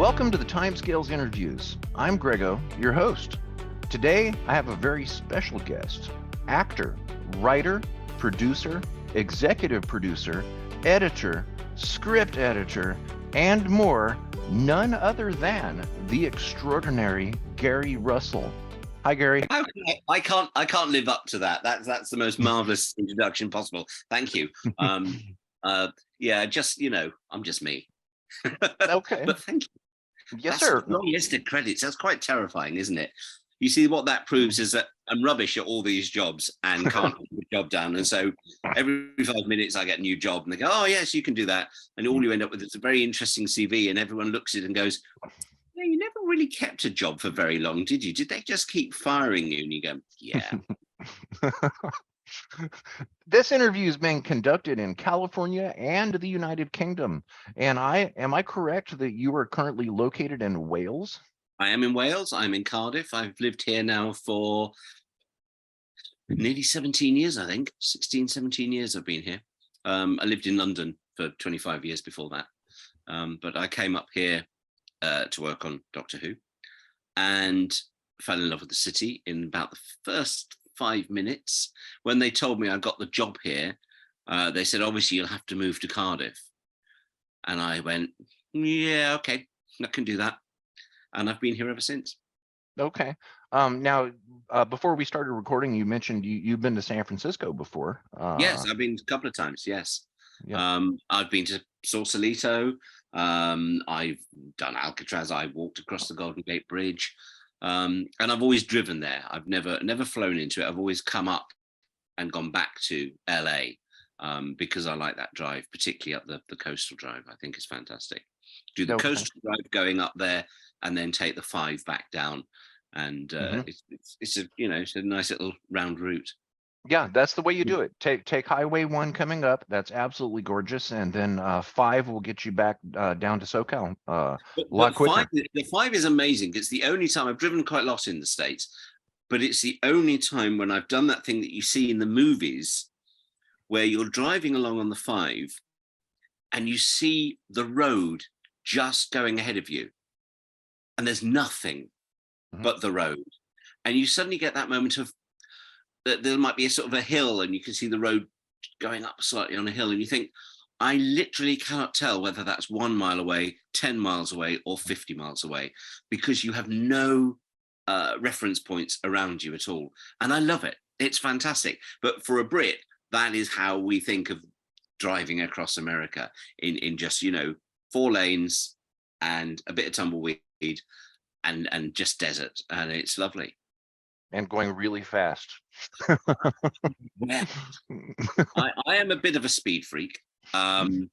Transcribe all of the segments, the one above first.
Welcome to the Timescales Interviews. I'm Grego, your host. Today, I have a very special guest, actor, writer, producer, executive producer, editor, script editor, and more, none other than the extraordinary Gary Russell. Hi, Gary. I can't live up to that. That's the most marvelous introduction possible. Thank you. Yeah, I'm just me. Okay. But thank you. Yes, That's sir. a long list of credits. That's quite terrifying, isn't it? You see, what that proves is that I'm rubbish at all these jobs and can't get the job done. And so every 5 minutes I get a new job and they go, oh, yes, you can do that. And all you end up with is a very interesting CV and everyone looks at it and goes, yeah, you never really kept a job for very long, did you? Did they just keep firing you? And you go, yeah. This interview is being conducted in California and the United Kingdom. And am I correct that you are currently located in Wales? I am in Wales. I'm in Cardiff. I've lived here now for nearly 17 years, I think. 16, 17 years I've been here. I lived in London for 25 years before that. But I came up here to work on Doctor Who and fell in love with the city in about the first 5 minutes. When they told me I got the job here, they said, obviously you'll have to move to Cardiff. And I went, yeah, okay, I can do that. And I've been here ever since. Okay. Now, before we started recording, you mentioned you've been to San Francisco before. Yes, I've been a couple of times, yes. Yeah. I've been to Sausalito. I've done Alcatraz. I walked across the Golden Gate Bridge. And I've always driven there. I've never flown into it. I've always come up and gone back to LA because I like that drive, particularly up the coastal drive. I think it's fantastic. Do the coastal drive going up there and then take the 5 back down. And it's a nice little round route. Yeah, that's the way you do it. Take Highway 1 coming up. That's absolutely gorgeous. And then 5 will get you back down to SoCal a lot quicker. The 5 is amazing. It's the only time I've driven quite a lot in the States, but it's the only time when I've done that thing that you see in the movies where you're driving along on the 5 and you see the road just going ahead of you and there's nothing but the road. And you suddenly get that moment of that there might be a sort of a hill and you can see the road going up slightly on a hill and you think, I literally cannot tell whether that's 1 mile away, 10 miles away or 50 miles away because you have no reference points around you at all. And I love it. It's fantastic. But for a Brit, that is how we think of driving across America in just, 4 lanes and a bit of tumbleweed and just desert. And it's lovely. And going really fast. Yeah. I am a bit of a speed freak. And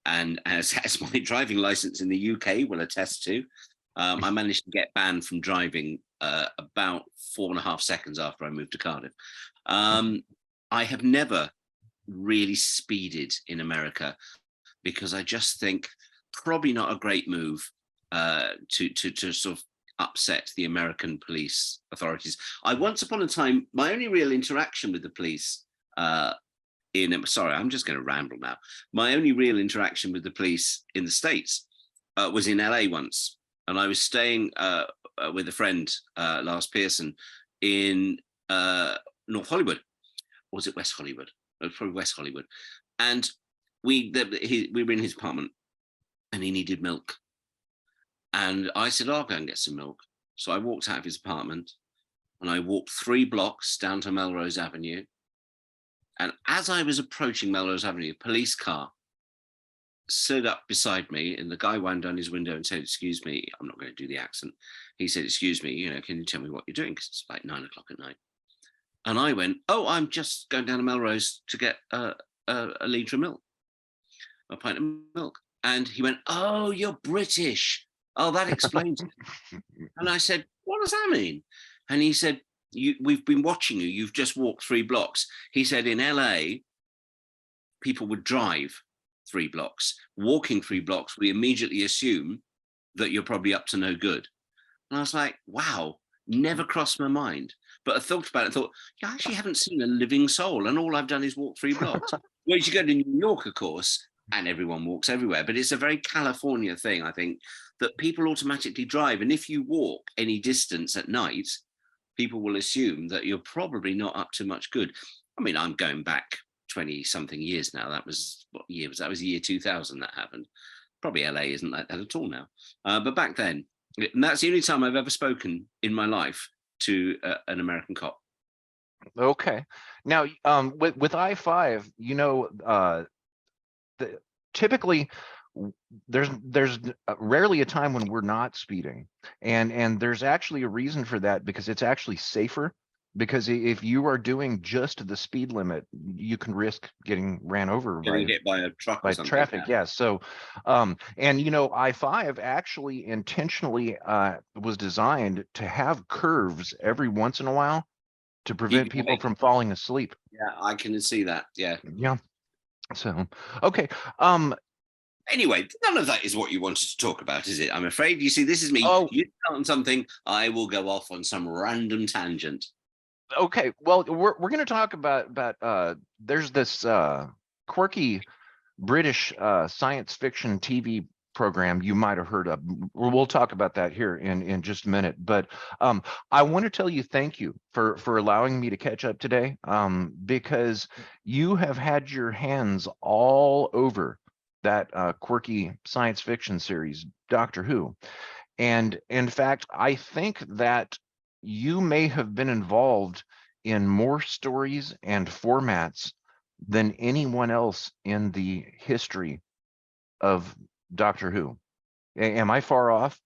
as my driving license in the UK will attest to, I managed to get banned from driving about 4.5 seconds after I moved to Cardiff. I have never really speeded in America because I just think probably not a great move to sort of upset the American police authorities. Once upon a time, my only real interaction with the police sorry, I'm just going to ramble now. My only real interaction with the police in the States was in LA once. And I was staying with a friend, Lars Pearson, in North Hollywood. Or was it West Hollywood? It was probably West Hollywood. And we were in his apartment and he needed milk. And I said, I'll go and get some milk. So I walked out of his apartment and I walked 3 blocks down to Melrose Avenue. And as I was approaching Melrose Avenue, a police car stood up beside me and the guy wound down his window and said, excuse me, I'm not going to do the accent. He said, excuse me, can you tell me what you're doing? Because it's like 9 o'clock at night. And I went, oh, I'm just going down to Melrose to get a litre of milk, a pint of milk. And he went, oh, you're British. Oh, that explains it. And I said, what does that mean? And he said, we've been watching you. You've just walked 3 blocks. He said, in LA, people would drive 3 blocks. Walking 3 blocks, we immediately assume that you're probably up to no good. And I was like, wow, never crossed my mind. But I thought about it, I thought, I actually haven't seen a living soul. And all I've done is walk 3 blocks. Whereas you go to New York, of course, and everyone walks everywhere. But it's a very California thing, I think, that people automatically drive. And if you walk any distance at night, people will assume that you're probably not up to much good. I mean, I'm going back 20 something years now. That was what year was that? Was the year 2000 that happened. Probably LA isn't like that at all now. But back then, and that's the only time I've ever spoken in my life to an American cop. Okay. Now, with I-5, typically there's rarely a time when we're not speeding, and there's actually a reason for that, because it's actually safer. Because if you are doing just the speed limit, you can risk getting ran over Getting hit by a truck or by something. traffic. Yeah. So, and I-5 actually intentionally was designed to have curves every once in a while to prevent people from falling asleep. Yeah, I can see that. Yeah. Yeah. So, okay. Anyway, none of that is what you wanted to talk about, is it? I'm afraid. You see, this is me. Oh, You start on something, I will go off on some random tangent. okay. Well, we're going to talk about there's this quirky British science fiction TV program you might have heard of. We'll talk about that here in just a minute. But I want to tell you thank you for allowing me to catch up today, because you have had your hands all over that quirky science fiction series, Doctor Who. And in fact, I think that you may have been involved in more stories and formats than anyone else in the history of Doctor Who. Am I far off?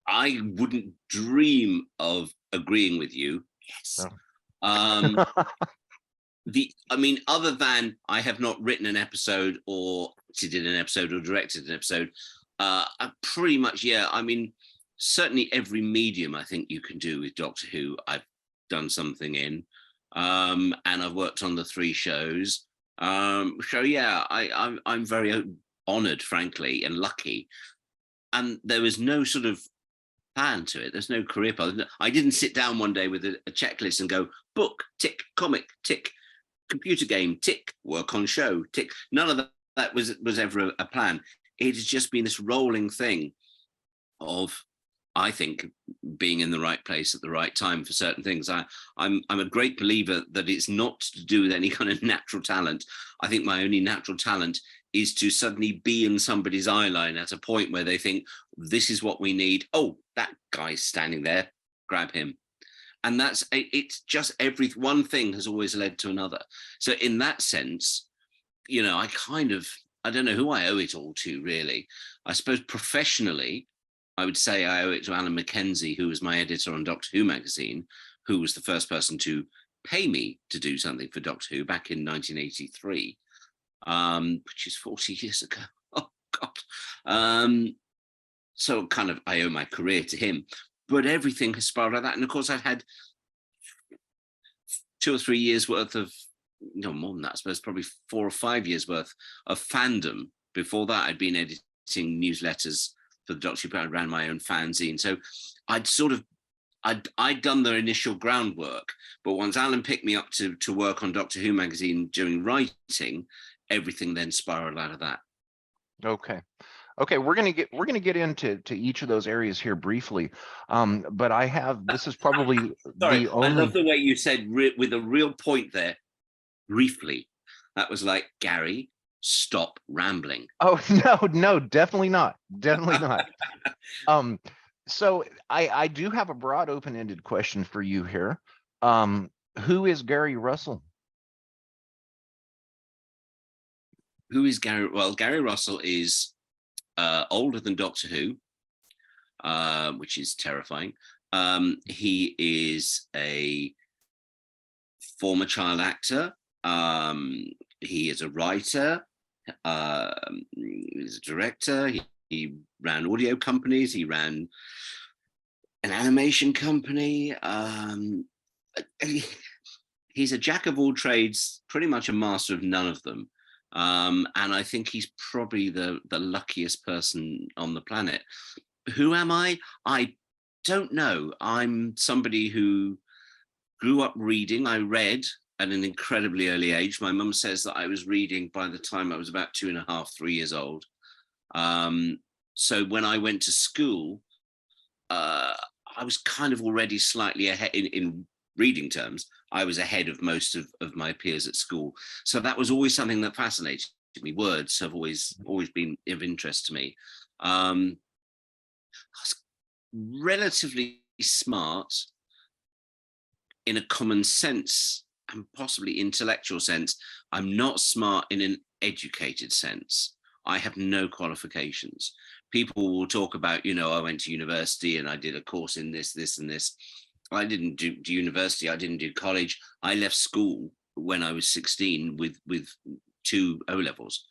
I wouldn't dream of agreeing with you. Yes. Oh. I mean, other than I have not written an episode or did an episode or directed an episode, I pretty much, yeah. I mean, certainly every medium I think you can do with Doctor Who, I've done something in, and I've worked on the 3 shows. So yeah, I'm very honored, frankly, and lucky. And there was no sort of plan to it. There's no career path. I didn't sit down one day with a checklist and go, book, tick, comic, tick, computer game, tick, work on show, tick. None of that was ever a plan. It has just been this rolling thing of, I think, being in the right place at the right time for certain things. I'm a great believer that it's not to do with any kind of natural talent. I think my only natural talent is to suddenly be in somebody's eye line at a point where they think, this is what we need. Oh, that guy's standing there, grab him. And it's just one thing has always led to another. So in that sense, I don't know who I owe it all to, really. I suppose professionally, I would say I owe it to Alan Mackenzie, who was my editor on Doctor Who magazine, who was the first person to pay me to do something for Doctor Who back in 1983. Which is 40 years ago. Oh God. So kind of I owe my career to him, but everything has spiraled like that. And of course I've had 2 or 3 years worth of, no more than that, I suppose probably 4 or 5 years worth of fandom. Before that, I'd been editing newsletters for the Doctor Who. I ran my own fanzine. So I'd done the initial groundwork, but once Alan picked me up to work on Doctor Who magazine during writing, everything then spiraled out of that. Okay. We're gonna get into each of those areas here briefly, but this is probably Sorry, the only. I love the way you said with a real point there, briefly. That was like, Gary, stop rambling. Oh no, definitely not, definitely not. So I do have a broad open-ended question for you here. Who is Gary Russell? Who is Gary? Well, Gary Russell is older than Doctor Who, which is terrifying. He is a former child actor. He is a writer. He's a director. He ran audio companies. He ran an animation company. He's a jack of all trades, pretty much a master of none of them. And I think he's probably the luckiest person on the planet. Who am I? I don't know. I'm somebody who grew up reading. I read at an incredibly early age. My mum says that I was reading by the time I was about 2.5, 3 years old. So when I went to school, uh, I was kind of already slightly ahead in reading terms. I was ahead of most of my peers at school. So that was always something that fascinated me. Words have always been of interest to me. I was relatively smart in a common sense and possibly intellectual sense. I'm not smart in an educated sense. I have no qualifications. People will talk about, I went to university and I did a course in this, this, and this. I didn't do university. I didn't do college. I left school when I was 16 with 2 O levels,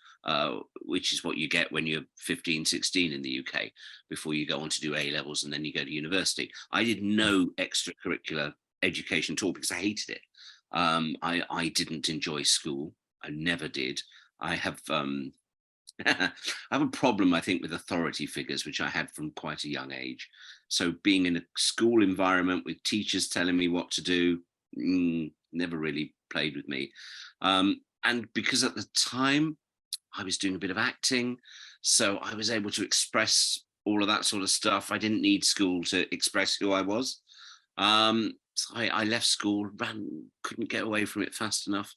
which is what you get when you're 15, 16 in the UK before you go on to do A levels and then you go to university. I did no extracurricular education at all because I hated it. I didn't enjoy school. I never did. I have I have a problem, I think, with authority figures, which I had from quite a young age. So being in a school environment with teachers telling me what to do, never really played with me. And because at the time I was doing a bit of acting, so I was able to express all of that sort of stuff. I didn't need school to express who I was. So I left school, couldn't get away from it fast enough.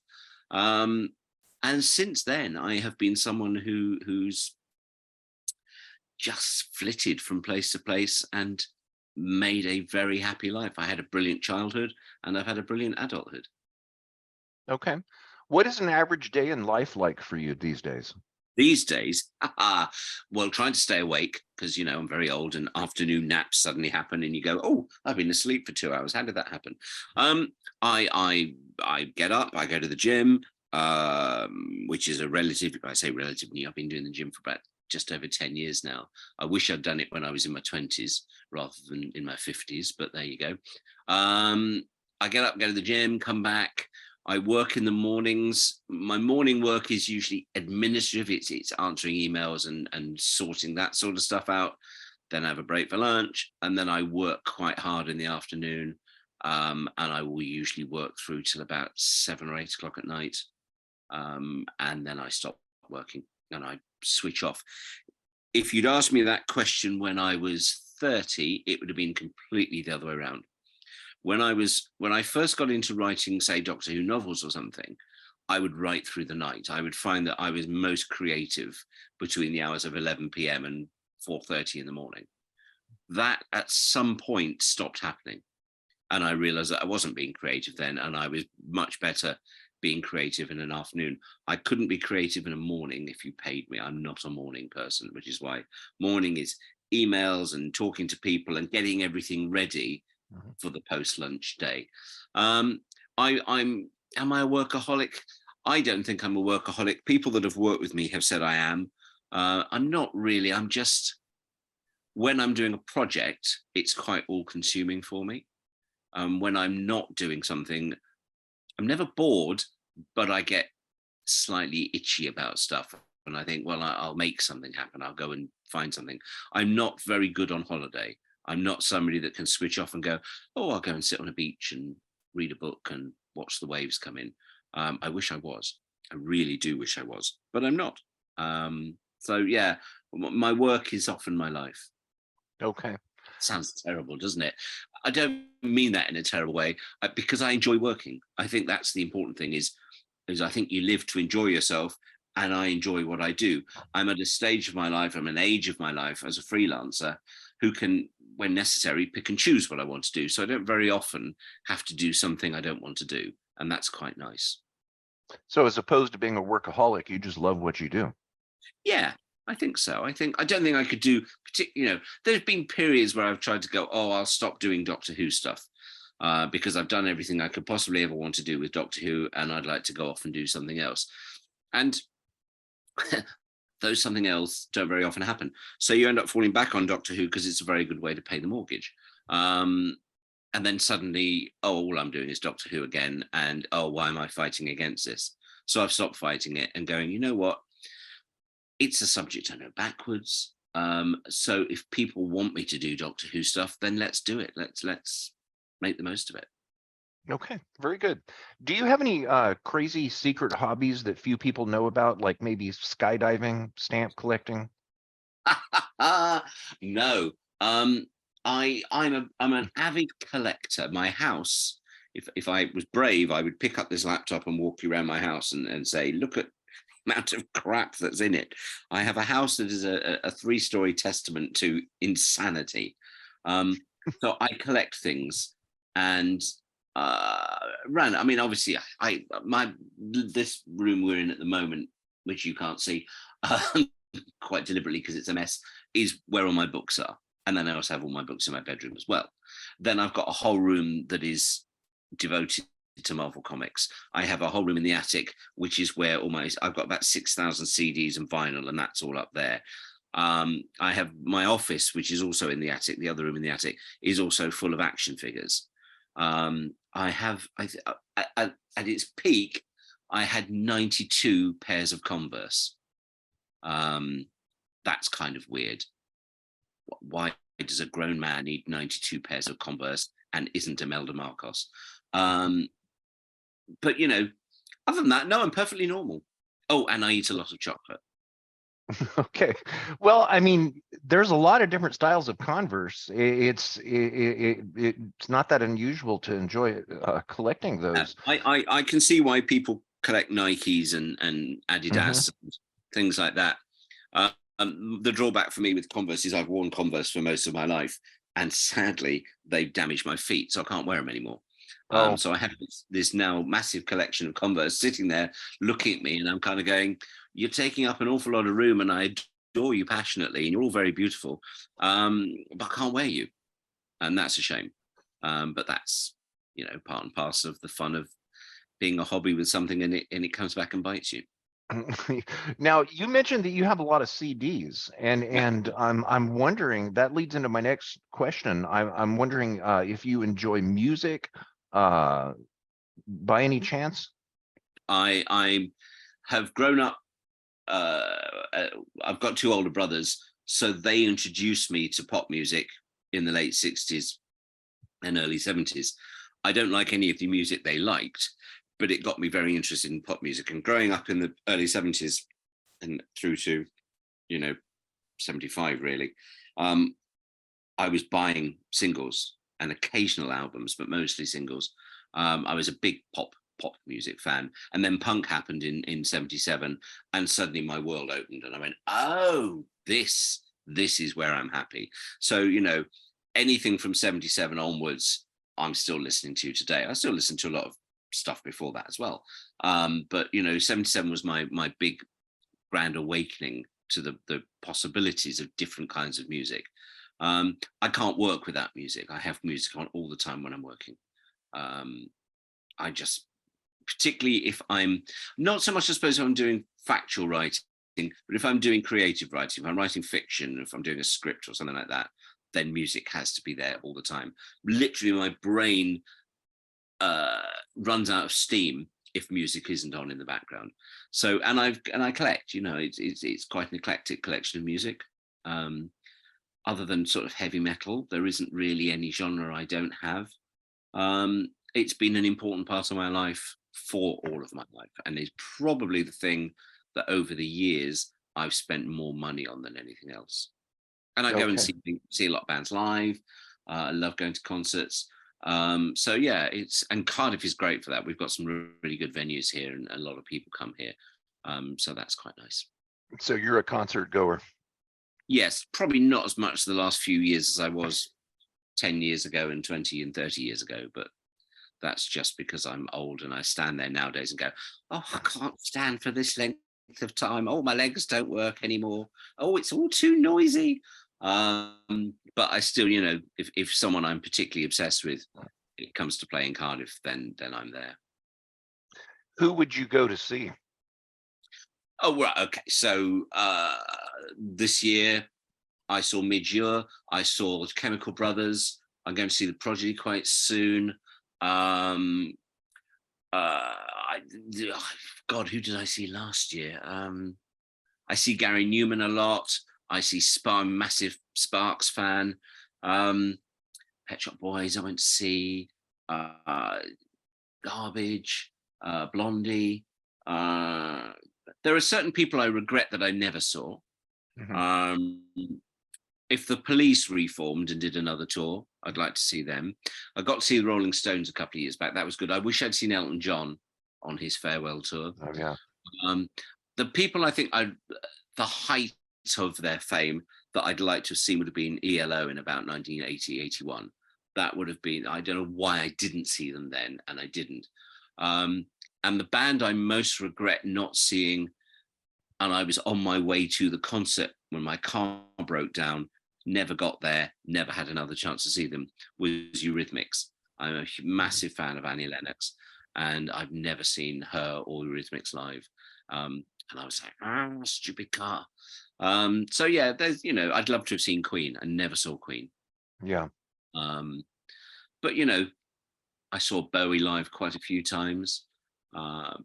And since then, I have been someone who's just flitted from place to place and made a very happy life. I had a brilliant childhood and I've had a brilliant adulthood. Okay. What is an average day in life like for you these days? These days, well, trying to stay awake because, I'm very old and afternoon naps suddenly happen and you go, oh, I've been asleep for 2 hours. How did that happen? I get up, I go to the gym, which is I say relative new. I've been doing the gym for about just over 10 years now. I wish I'd done it when I was in my 20s rather than in my 50s, but there you go. I get up, go to the gym, come back. I work in the mornings. My morning work is usually administrative. It's answering emails and sorting that sort of stuff out. Then I have a break for lunch, and then I work quite hard in the afternoon. And I will usually work through till about 7 or 8 o'clock at night. And then I stop working and I switch off. If you'd asked me that question when I was 30, it would have been completely the other way around. When I first got into writing, say, Doctor Who novels or something, I would write through the night. I would find that I was most creative between the hours of 11 p.m. and 4:30 in the morning. That at some point stopped happening. And I realized that I wasn't being creative then, and I was much better being creative in an afternoon. I couldn't be creative in a morning if you paid me. I'm not a morning person, which is why morning is emails and talking to people and getting everything ready for the post-lunch day. Am I a workaholic? I don't think I'm a workaholic. People that have worked with me have said I am. I'm not really. I'm just, when I'm doing a project, it's quite all-consuming for me. When I'm not doing something, I'm never bored, but I get slightly itchy about stuff. And I think, well, I'll make something happen. I'll go and find something. I'm not very good on holiday. I'm not somebody that can switch off and go, oh, I'll go and sit on a beach and read a book and watch the waves come in. I wish I was. I really do wish I was, but I'm not. So yeah, my work is often my life. Okay. Sounds terrible, doesn't it? I don't mean that in a terrible way, because I enjoy working. I think that's the important thing is I think you live to enjoy yourself, and I enjoy what I do. I'm at a stage of my life, I'm an age of my life as a freelancer who can, when necessary, pick and choose what I want to do. So I don't very often have to do something I don't want to do. And that's quite nice. So as opposed to being a workaholic, you just love what you do. Yeah, I think so. I don't think I could do there's been periods where I've tried to go, oh, I'll stop doing Doctor Who stuff because I've done everything I could possibly ever want to do with Doctor Who, and I'd like to go off and do something else. And those something else don't very often happen. So you end up falling back on Doctor Who because it's a very good way to pay the mortgage. And then suddenly, oh, all I'm doing is Doctor Who again. And oh, why am I fighting against this? So I've stopped fighting it and going, you know what? It's a subject I know backwards. So if people want me to do Doctor Who stuff, then let's do it. Let's make the most of it. Okay, very good. Do you have any crazy secret hobbies that few people know about, like maybe skydiving, stamp collecting? No, I'm an avid collector. My house, if I was brave, I would pick up this laptop and walk you around my house and say, look at the amount of crap that's in it. I have a house that is a three-story testament to insanity. Um, so I collect things and run. I mean, obviously, I my this room we're in at the moment, which you can't see. Quite deliberately because it's a mess, is where all my books are. And then I also have all my books in my bedroom as well. Then I've got a whole room that is devoted to Marvel Comics. I have a whole room in the attic, which is where I've got about 6,000 CDs and vinyl, and that's all up there. I have my office, which is also in the attic. The other room in the attic is also full of action figures. I have, at its peak, I had 92 pairs of Converse. That's kind of weird. Why does a grown man need 92 pairs of Converse and isn't Imelda Marcos? But other than that, no, I'm perfectly normal. Oh, and I eat a lot of chocolate. Okay. Well, I mean, there's a lot of different styles of Converse. It's not that unusual to enjoy collecting those. I can see why people collect Nikes and Hmm. Adidas and things like that. The drawback for me with Converse is I've worn Converse for most of my life, and sadly, they've damaged my feet, so I can't wear them anymore. Oh, So I have this now massive collection of Converse sitting there looking at me, and I'm kind of going, "You're taking up an awful lot of room, and I adore you passionately, and you're all very beautiful, but I can't wear you, and that's a shame." But that's part and parcel of the fun of being a hobby with something, and it comes back and bites you. now you mentioned that you have a lot of CDs, and Yeah. I'm wondering, that leads into my next question. I'm wondering if you enjoy music uh, by any chance? I have grown up. Uh, uh, I've got two older brothers, so they introduced me to pop music in the late '60s and early '70s. I don't like any of the music they liked, but it got me very interested in pop music. And growing up in the early '70s and through to you know '75, really, um, I was buying singles and occasional albums, but mostly singles. I was a big pop music fan, and then punk happened in '77, and suddenly my world opened, and I went, "Oh, this is where I'm happy." So anything from '77 onwards, I'm still listening to today. I still listen to a lot of stuff before that as well, but '77 was my big grand awakening to the possibilities of different kinds of music. I can't work without music. I have music on all the time when I'm working. Um, I just, particularly if I'm not so much, I suppose, if I'm doing factual writing, but if I'm doing creative writing, if I'm writing fiction, if I'm doing a script or something like that, then music has to be there all the time. Literally, my brain uh, runs out of steam if music isn't on in the background. So, and I collect. It's quite an eclectic collection of music. Um, other than sort of heavy metal, there isn't really any genre I don't have. It's been an important part of my life for all of my life, and it's probably the thing that over the years I've spent more money on than anything else. And I go and Okay. see a lot of bands live. I love going to concerts. So yeah, and Cardiff is great for that. We've got some really good venues here, and a lot of people come here. So that's quite nice. So you're a concert goer. Yes, probably not as much the last few years as I was 10 years ago and 20 and 30 years ago, but that's just because I'm old and I stand there nowadays and go, oh, I can't stand for this length of time. Oh, my legs don't work anymore. Oh, it's all too noisy. But I still, if someone I'm particularly obsessed with, it comes to playing Cardiff, then I'm there. Who would you go to see? Oh, right. Okay. So this year I saw Midure. I saw Chemical Brothers. I'm going to see the Prodigy quite soon. Um, I, God, who did I see last year? I see Gary Newman a lot. I see I'm a massive Sparks fan. Pet Shop Boys, I went to see. Garbage, Blondie. Uh, there are certain people I regret that I never saw. Mhm. Um, if the Police reformed and did another tour, I'd like to see them. I got to see the Rolling Stones a couple of years back. That was good. I wish I'd seen Elton John on his farewell tour. Oh yeah. Um, the people I think the height of their fame that I'd like to have seen would have been ELO in about 1980, 81. That would have been, I don't know why I didn't see them then, and I didn't. Um, and the band I most regret not seeing, and I was on my way to the concert when my car broke down, never got there, never had another chance to see them, was Eurythmics. I'm a massive fan of Annie Lennox, and I've never seen her or Eurythmics live. And I was like, stupid car. So yeah, there's, I'd love to have seen Queen. I never saw Queen. Yeah. Um, but I saw Bowie live quite a few times.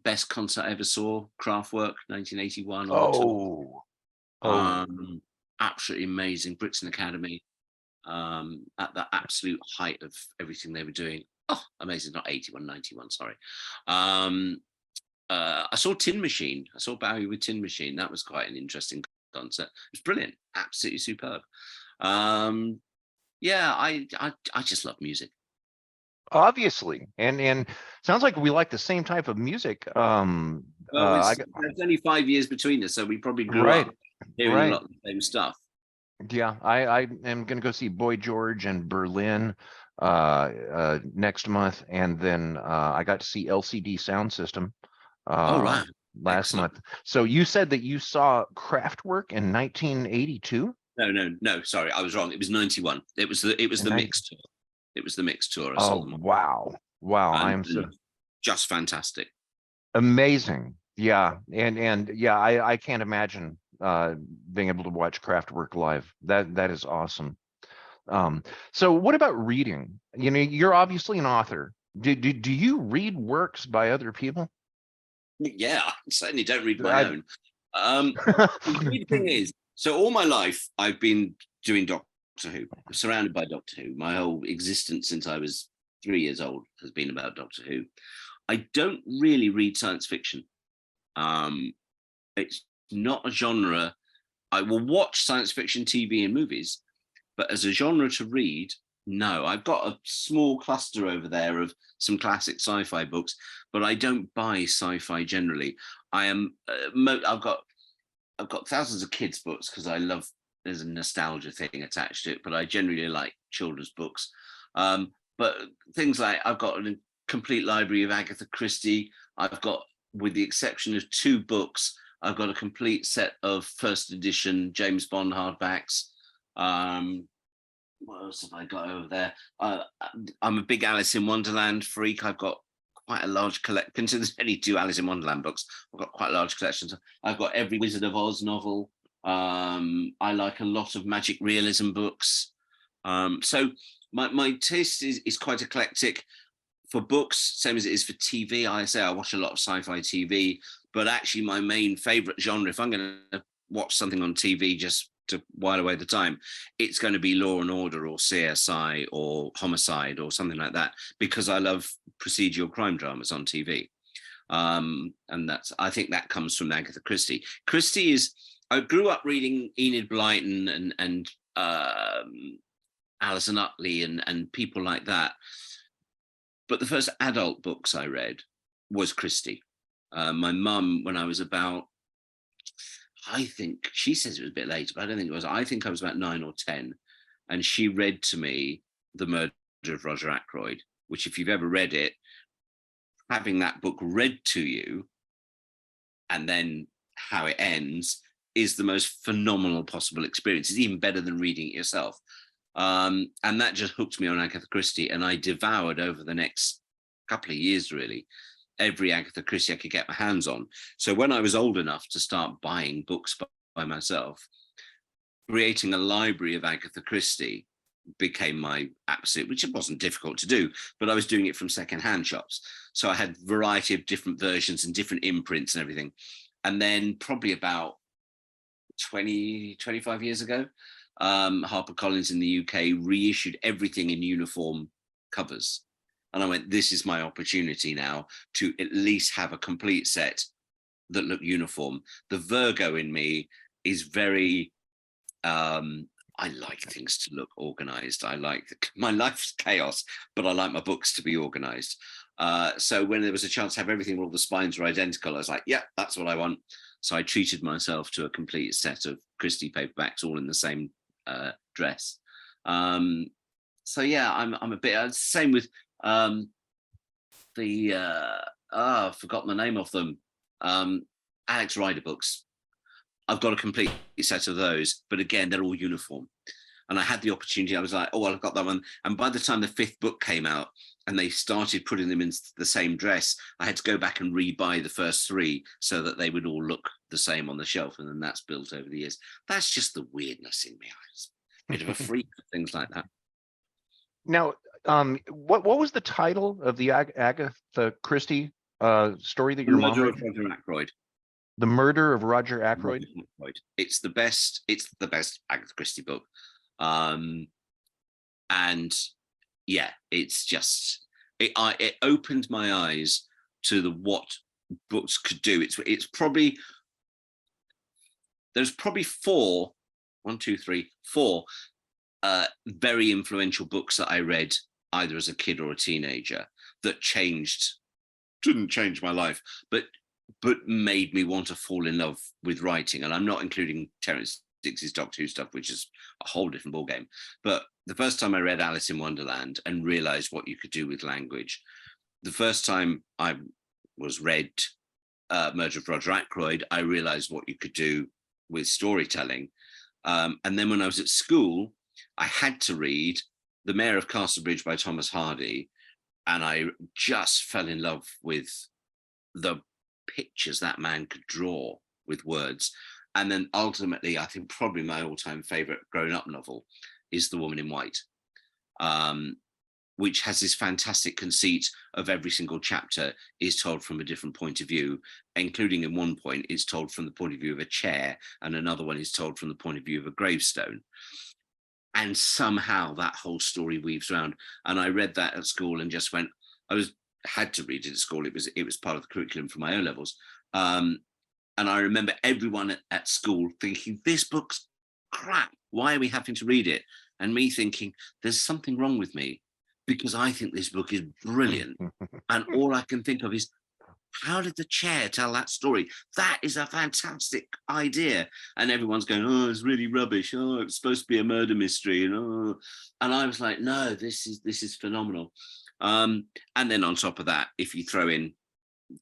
Best concert I ever saw, Kraftwerk, 1981 on the tour. Oh. Oh. Um, Absolutely amazing. Brixton Academy, at the absolute height of everything they were doing. Oh, amazing. Not 81, 91, sorry. I saw Tin Machine. I saw Bowie with Tin Machine. That was quite an interesting concert. It was brilliant. Absolutely superb. Yeah, I just love music. Obviously, and sounds like we like the same type of music. Well, I got there's only 5 years between us, so we probably grew right, up hearing a right. lot of the same stuff. Yeah, I am gonna go see Boy George in Berlin next month, and then I got to see LCD Sound System Oh, uh right. last Excellent. month. So you said that you saw Kraftwerk in 1982? No, sorry, I was wrong. It was 91. It was the And I mixed tour. It was the mixed tour I saw Oh them on. wow. Wow, I am so And just fantastic. amazing. Yeah, and yeah, I can't imagine being able to watch Kraftwerk live. That is awesome. So what about reading? You're obviously an author. Do you read works by other people? Yeah, I certainly don't read my I own. The weird thing is, so all my life I've been doing Doctor Who, surrounded by Doctor Who. My whole existence since I was 3 years old has been about Doctor Who. I don't really read science fiction. Um, it's not a genre. I will watch science fiction TV and movies, but as a genre to read, no. I've got a small cluster over there of some classic sci-fi books, but I don't buy sci-fi generally. I am. I've got thousands of kids' books because I love. There's a nostalgia thing attached to it, but I generally like children's books. But things like I've got a complete library of Agatha Christie. I've got, with the exception of 2 books, I've got a complete set of first edition James Bond hardbacks. Um, what else have I got over there? I'm a big Alice in Wonderland freak. I've got quite a large collection. Consider there's only 2 Alice in Wonderland books. I've got quite a large collection. I've got every Wizard of Oz novel. I like a lot of magic realism books. So my taste is quite eclectic. For books, same as it is for TV. I say I watch a lot of sci-fi TV, but actually my main favorite genre, if I'm going to watch something on TV just to while away the time, it's going to be Law and Order or CSI or Homicide or something like that, because I love procedural crime dramas on TV. And I think that comes from Agatha Christie. I grew up reading Enid Blyton and Alison Utley and people like that. But the first adult books I read was Christie. My mum, when I was about, I think she says it was a bit later, but I don't think it was. I think I was about 9 or 10. And she read to me The Murder of Roger Ackroyd, which, if you've ever read it, having that book read to you and then how it ends is the most phenomenal possible experience. It's even better than reading it yourself. And that just hooked me on Agatha Christie, and I devoured over the next couple of years, really, every Agatha Christie I could get my hands on. So when I was old enough to start buying books by myself, creating a library of Agatha Christie became my absolute, which it wasn't difficult to do, but I was doing it from secondhand shops. So I had a variety of different versions and different imprints and everything. And then probably about 25 years ago, HarperCollins in the UK reissued everything in uniform covers. And I went, this is my opportunity now to at least have a complete set that look uniform. The Virgo in me is very, I like things to look organized. I like my life's chaos, but I like my books to be organized. So when there was a chance to have everything, all the spines were identical, I was like, yeah, that's what I want. So I treated myself to a complete set of Christie paperbacks, all in the same dress. So yeah, I'm a bit same with I've forgotten the name of them. Alex Rider books. I've got a complete set of those, but again, they're all uniform. And I had the opportunity. I was like, oh, well, I've got that one. And by the time the 5th book came out and they started putting them in the same dress, I had to go back and rebuy the first 3 so that they would all look the same on the shelf. And then that's built over the years. That's just the weirdness in me. I was a bit of a freak for things like that. Now, what was the title of the Agatha Christie story that your mom read? Roger Ackroyd. The Murder of Roger Ackroyd. It's the best Agatha Christie book. And yeah, it's just it opened my eyes to what books could do. It's probably there's probably 4 very influential books that I read either as a kid or a teenager that didn't change my life, but made me want to fall in love with writing. And I'm not including Terence Dicks's Doctor Who stuff, which is a whole different ballgame. But the first time I read Alice in Wonderland and realized what you could do with language, the first time I was read Murder of Roger Ackroyd, I realized what you could do with storytelling. And then when I was at school, I had to read The Mayor of Castlebridge by Thomas Hardy. And I just fell in love with the pictures that man could draw with words. And then ultimately, I think probably my all-time favorite grown-up novel is The Woman in White, which has this fantastic conceit of every single chapter is told from a different point of view, including in one point, it's told from the point of view of a chair, and another one is told from the point of view of a gravestone. And somehow that whole story weaves around. And I read that at school and just went, had to read it at school. It was part of the curriculum for my O levels. And I remember everyone at school thinking, this book's crap. Why are we having to read it? And me thinking, there's something wrong with me because I think this book is brilliant. And all I can think of is, how did the chair tell that story? That is a fantastic idea. And everyone's going, oh, it's really rubbish. Oh, it's supposed to be a murder mystery. And I was like, no, this is phenomenal. And then on top of that, if you throw in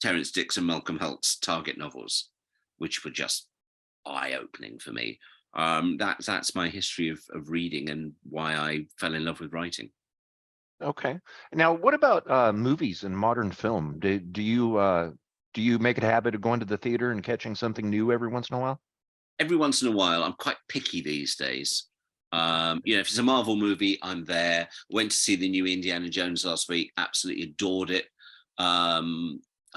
Terence Dicks and Malcolm Hult's Target novels, which were just eye-opening for me, that's my history of reading and why I fell in love with writing. Okay. Now, what about movies and modern film? Do you make it a habit of going to the theater and catching something new every once in a while? Every once in a while. I'm quite picky these days. If it's a Marvel movie, I'm there. Went to see the new Indiana Jones last week. Absolutely adored it. I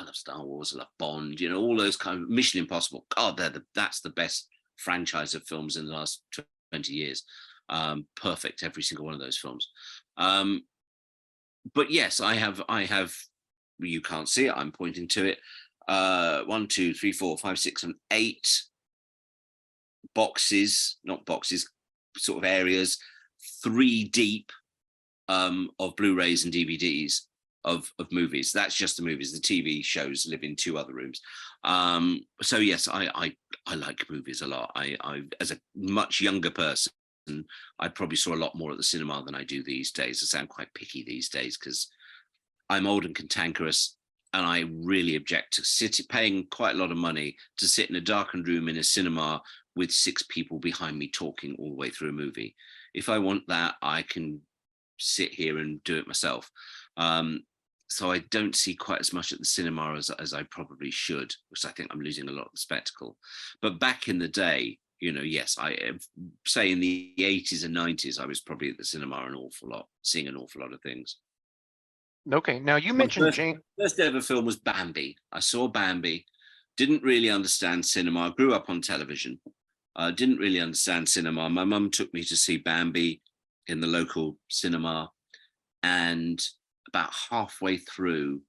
love Star Wars. I love Bond. All those kind of Mission Impossible. God, that's the best franchise of films in the last 20 years. Perfect, every single one of those films. But yes, I have. You can't see it. I'm pointing to it. 1, 2, 3, 4, 5, 6, and 8 boxes, not boxes, sort of areas, 3 deep of Blu-rays and DVDs of movies. That's just the movies. The TV shows live in 2 other rooms. So yes, I like movies a lot. I as a much younger person, I probably saw a lot more at the cinema than I do these days. I sound quite picky these days because I'm old and cantankerous, and I really object to paying quite a lot of money to sit in a darkened room in a cinema with 6 people behind me talking all the way through a movie. If I want that, I can sit here and do it myself. So I don't see quite as much at the cinema as I probably should, which I think I'm losing a lot of the spectacle. But back in the day, yes, I say in the 80s and 90s, I was probably at the cinema an awful lot, seeing an awful lot of things. Okay, now you mentioned Jane. First ever film was Bambi. I saw Bambi, didn't really understand cinema. I grew up on television, didn't really understand cinema. My mum took me to see Bambi in the local cinema, and about halfway through,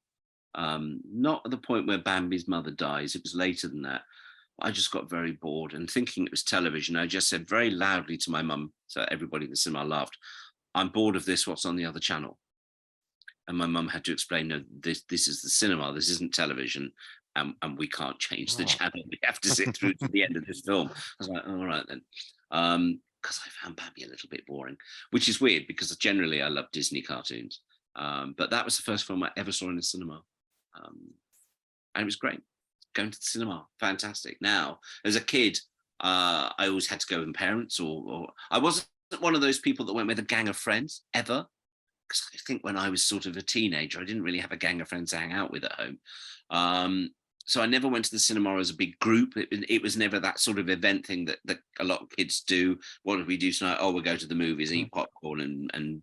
not at the point where Bambi's mother dies, it was later than that. I just got very bored, and thinking it was television, I just said very loudly to my mum, so everybody in the cinema laughed, "I'm bored of this, what's on the other channel?" And my mum had to explain, "No, this is the cinema, this isn't television, and we can't change the Oh. channel. We have to sit through to the end of this film." I was like, "All right then," because I found Bambi a little bit boring, which is weird because generally I love Disney cartoons. But that was the first film I ever saw in the cinema, and it was great. Going to the cinema, fantastic. Now, as a kid, I always had to go with parents, or I wasn't one of those people that went with a gang of friends ever. Because I think when I was sort of a teenager, I didn't really have a gang of friends to hang out with at home. So I never went to the cinema as a big group. It was never that sort of event thing that a lot of kids do. What did we do tonight? Oh, we'll go to the movies, eat popcorn, and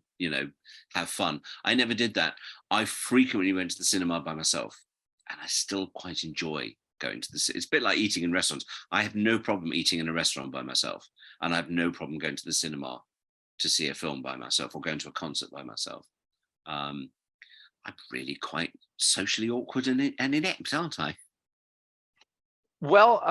have fun. I never did that. I frequently went to the cinema by myself, and I still quite enjoy going to the. It's a bit like eating in restaurants. I have no problem eating in a restaurant by myself, and I have no problem going to the cinema to see a film by myself or going to a concert by myself. I'm really quite socially awkward and inept, aren't I? Well,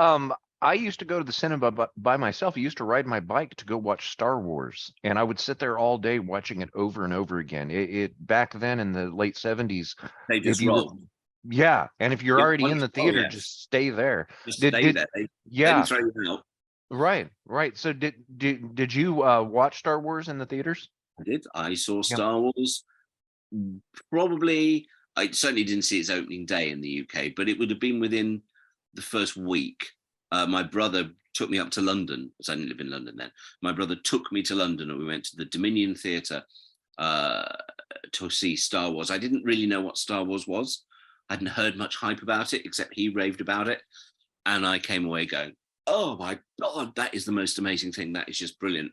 I used to go to the cinema by myself. I used to ride my bike to go watch Star Wars, and I would sit there all day watching it over and over again. It back then in the late 70s, They if just you were, roll. yeah, and if you're Yeah, already in the oh theater, yes, just stay there. just Did stay did there. They didn't yeah, throw you out. right, right. So did you watch Star Wars in the theaters? I did. I saw Yeah. Star Wars. Probably, I certainly didn't see its opening day in the UK, but it would have been within the first week. My brother took me up to London, because I didn't live in London then. My brother took me to London, and we went to the Dominion Theatre uh, to see Star Wars. I didn't really know what Star Wars was. I hadn't heard much hype about it, except he raved about it. And I came away going, "Oh my God, that is the most amazing thing. That is just brilliant."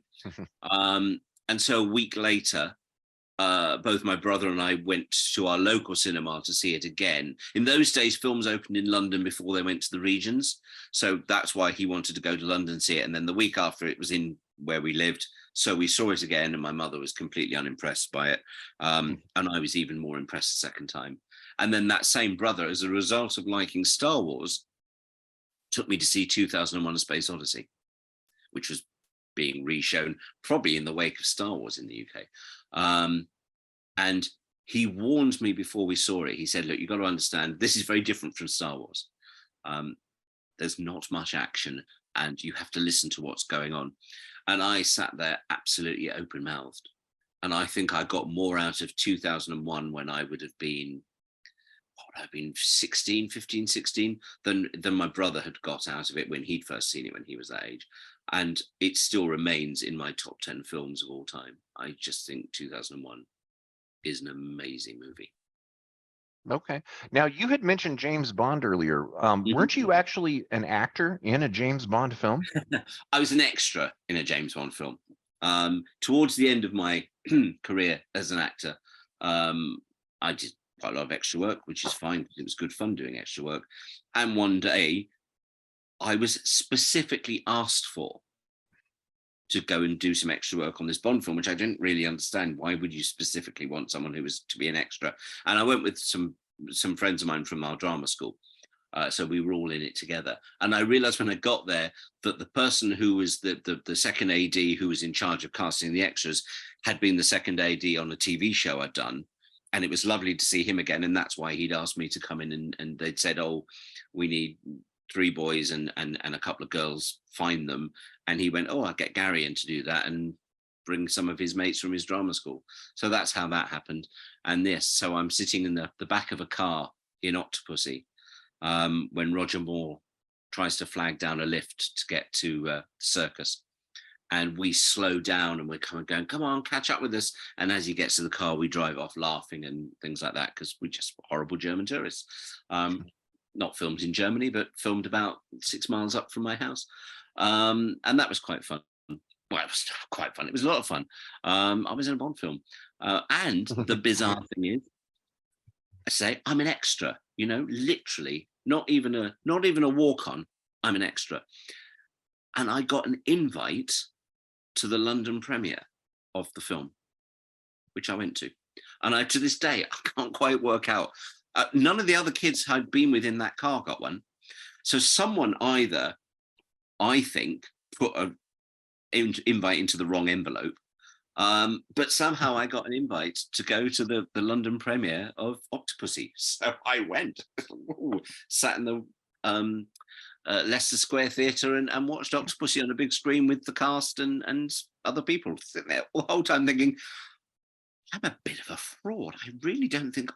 And so a week later, both my brother and I went to our local cinema to see it again. In those days, films opened in London before they went to the regions. So that's why he wanted to go to London and see it. And then the week after, it was in where we lived. So we saw it again, and my mother was completely unimpressed by it. And I was even more impressed the second time. And then that same brother, as a result of liking Star Wars, took me to see 2001: A Space Odyssey, which was being reshown probably in the wake of Star Wars in the UK. And he warned me before we saw it. He said, "Look, you've got to understand, this is very different from Star Wars. There's not much action, and you have to listen to what's going on." And I sat there absolutely open-mouthed. And I think I got more out of 2001 when I would have been, I've been 16, 15, 16, than my brother had got out of it when he'd first seen it when he was that age. And it still remains in my top 10 films of all time. I just think 2001 is an amazing movie. Okay. Now you had mentioned James Bond earlier. Weren't you actually an actor in a James Bond film? I was an extra in a James Bond film. Towards the end of my career as an actor, I did quite a lot of extra work, which is fine because it was good fun doing extra work. And one day I was specifically asked for to go and do some extra work on this Bond film, which I didn't really understand. Why would you specifically want someone who was to be an extra? And I went with some friends of mine from our drama school. So we were all in it together. And I realized when I got there that the person who was the second AD who was in charge of casting the extras had been the second AD on a TV show I'd done. And it was lovely to see him again. And that's why he'd asked me to come in, and they'd said, "Oh, we need 3 boys and a couple of girls, find them." And he went, "Oh, I'll get Gary in to do that and bring some of his mates from his drama school." So that's how that happened. And this, so I'm sitting in the back of a car in Octopussy when Roger Moore tries to flag down a lift to get to circus. And we slow down and we're kind of going, "Come on, catch up with us." And as he gets to the car, we drive off laughing and things like that because we're just horrible German tourists. Not filmed in Germany, but filmed about 6 miles up from my house. And that was quite fun. Well, it was quite fun. It was a lot of fun. I was in a Bond film. And the bizarre thing is, I say, I'm an extra, literally, not even a walk-on. I'm an extra. And I got an invite to the London premiere of the film, which I went to. And to this day, I can't quite work out. None of the other kids I'd been with in that car got one. So someone either, I think, put an invite into the wrong envelope, but somehow I got an invite to go to the London premiere of Octopussy. So I went, sat in the Leicester Square Theatre and watched Octopussy on a big screen with the cast and other people, sitting there the whole time thinking, I'm a bit of a fraud.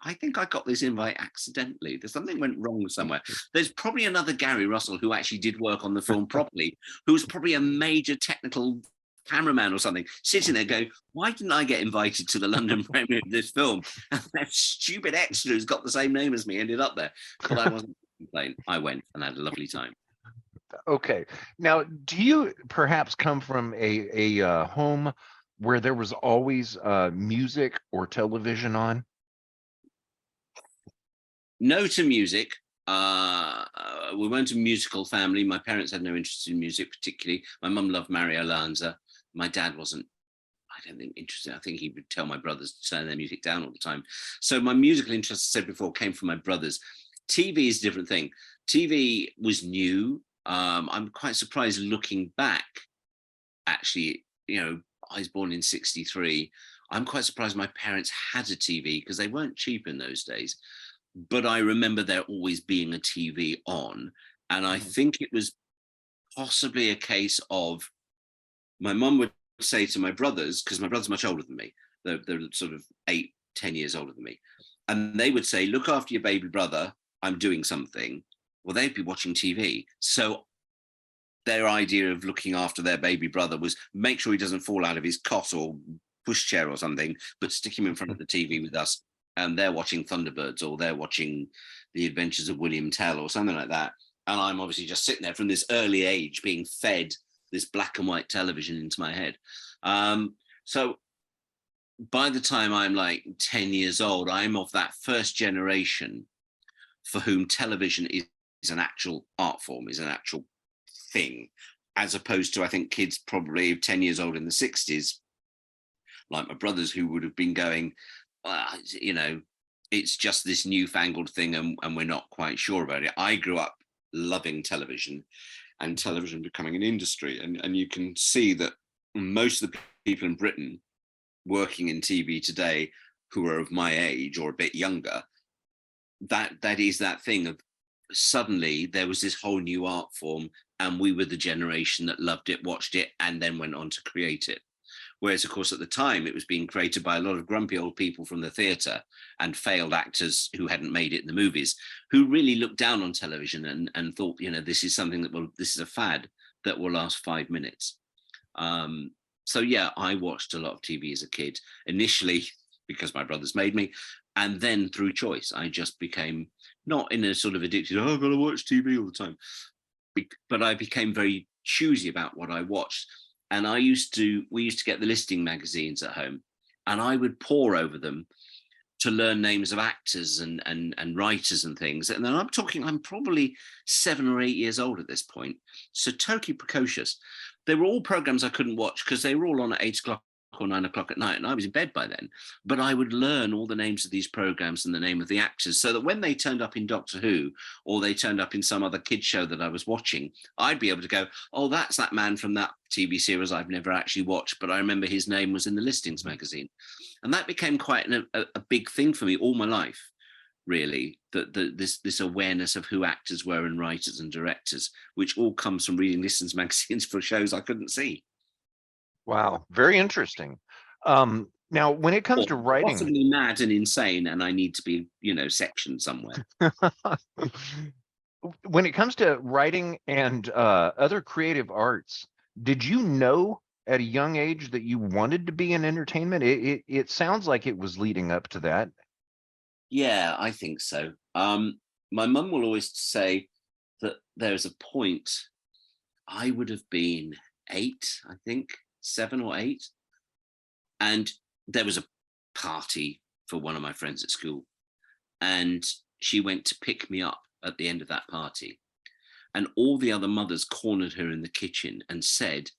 I think I got this invite accidentally. There's something went wrong somewhere. There's probably another Gary Russell who actually did work on the film properly, who's probably a major technical cameraman or something, sitting there going, why didn't I get invited to the London premiere of this film? And that stupid extra who's got the same name as me ended up there. But I wasn't complaining. I went and had a lovely time. Okay. Now, do you perhaps come from a home where there was always music or television on? No to music. We weren't a musical family. My parents had no interest in music particularly. My mum loved Mario Lanza. My dad wasn't, I don't think, interested. I think he would tell my brothers to turn their music down all the time. So my musical interest, I said before, came from my brothers. TV is a different thing. TV was new. I'm quite surprised looking back, actually, I was born in 63. I'm quite surprised my parents had a TV because they weren't cheap in those days. But I remember there always being a TV on. And I think it was possibly a case of my mum would say to my brothers, because my brother's much older than me, they're sort of 8, 10 years older than me. And they would say, look after your baby brother, I'm doing something. Well, they'd be watching TV. So their idea of looking after their baby brother was make sure he doesn't fall out of his cot or pushchair or something, but stick him in front of the TV with us. And they're watching Thunderbirds or they're watching The Adventures of William Tell or something like that. And I'm obviously just sitting there from this early age being fed this black and white television into my head. So by the time I'm like 10 years old, I'm of that first generation for whom television is an actual art form, is an actual thing, as opposed to, I think, kids probably 10 years old in the 60s, like my brothers, who would have been going, it's just this newfangled thing and we're not quite sure about it. I grew up loving television and television becoming an industry. And you can see that most of the people in Britain working in TV today who are of my age or a bit younger, that is that thing of suddenly there was this whole new art form and we were the generation that loved it, watched it, and then went on to create it. Whereas, of course, at the time, it was being created by a lot of grumpy old people from the theatre and failed actors who hadn't made it in the movies, who really looked down on television and thought, this is something this is a fad that will last 5 minutes. So, yeah, I watched a lot of TV as a kid, initially because my brothers made me, and then through choice. I just became not in a sort of addicted, I've got to watch TV all the time, but I became very choosy about what I watched. And we used to get the listing magazines at home, and I would pore over them to learn names of actors and writers and things. And then I'm probably 7 or 8 years old at this point. So totally precocious. They were all programs I couldn't watch because they were all on at 8 o'clock or 9 o'clock at night, and I was in bed by then. But I would learn all the names of these programs and the name of the actors, so that when they turned up in Doctor Who or they turned up in some other kids show that I was watching, I'd be able to go, oh, that's that man from that TV series I've never actually watched, but I remember his name was in the listings magazine. And that became quite a big thing for me all my life, really, this awareness of who actors were and writers and directors, which all comes from reading listings magazines for shows I couldn't see. Wow, very interesting. Now, when it comes to writing, possibly mad and insane, and I need to be, sectioned somewhere. When it comes to writing and other creative arts, did you know at a young age that you wanted to be in entertainment? It sounds like it was leading up to that. Yeah, I think so. My mum will always say that there's a point, I would have been 8, I think, 7 or 8. And there was a party for one of my friends at school. And she went to pick me up at the end of that party. And all the other mothers cornered her in the kitchen and said,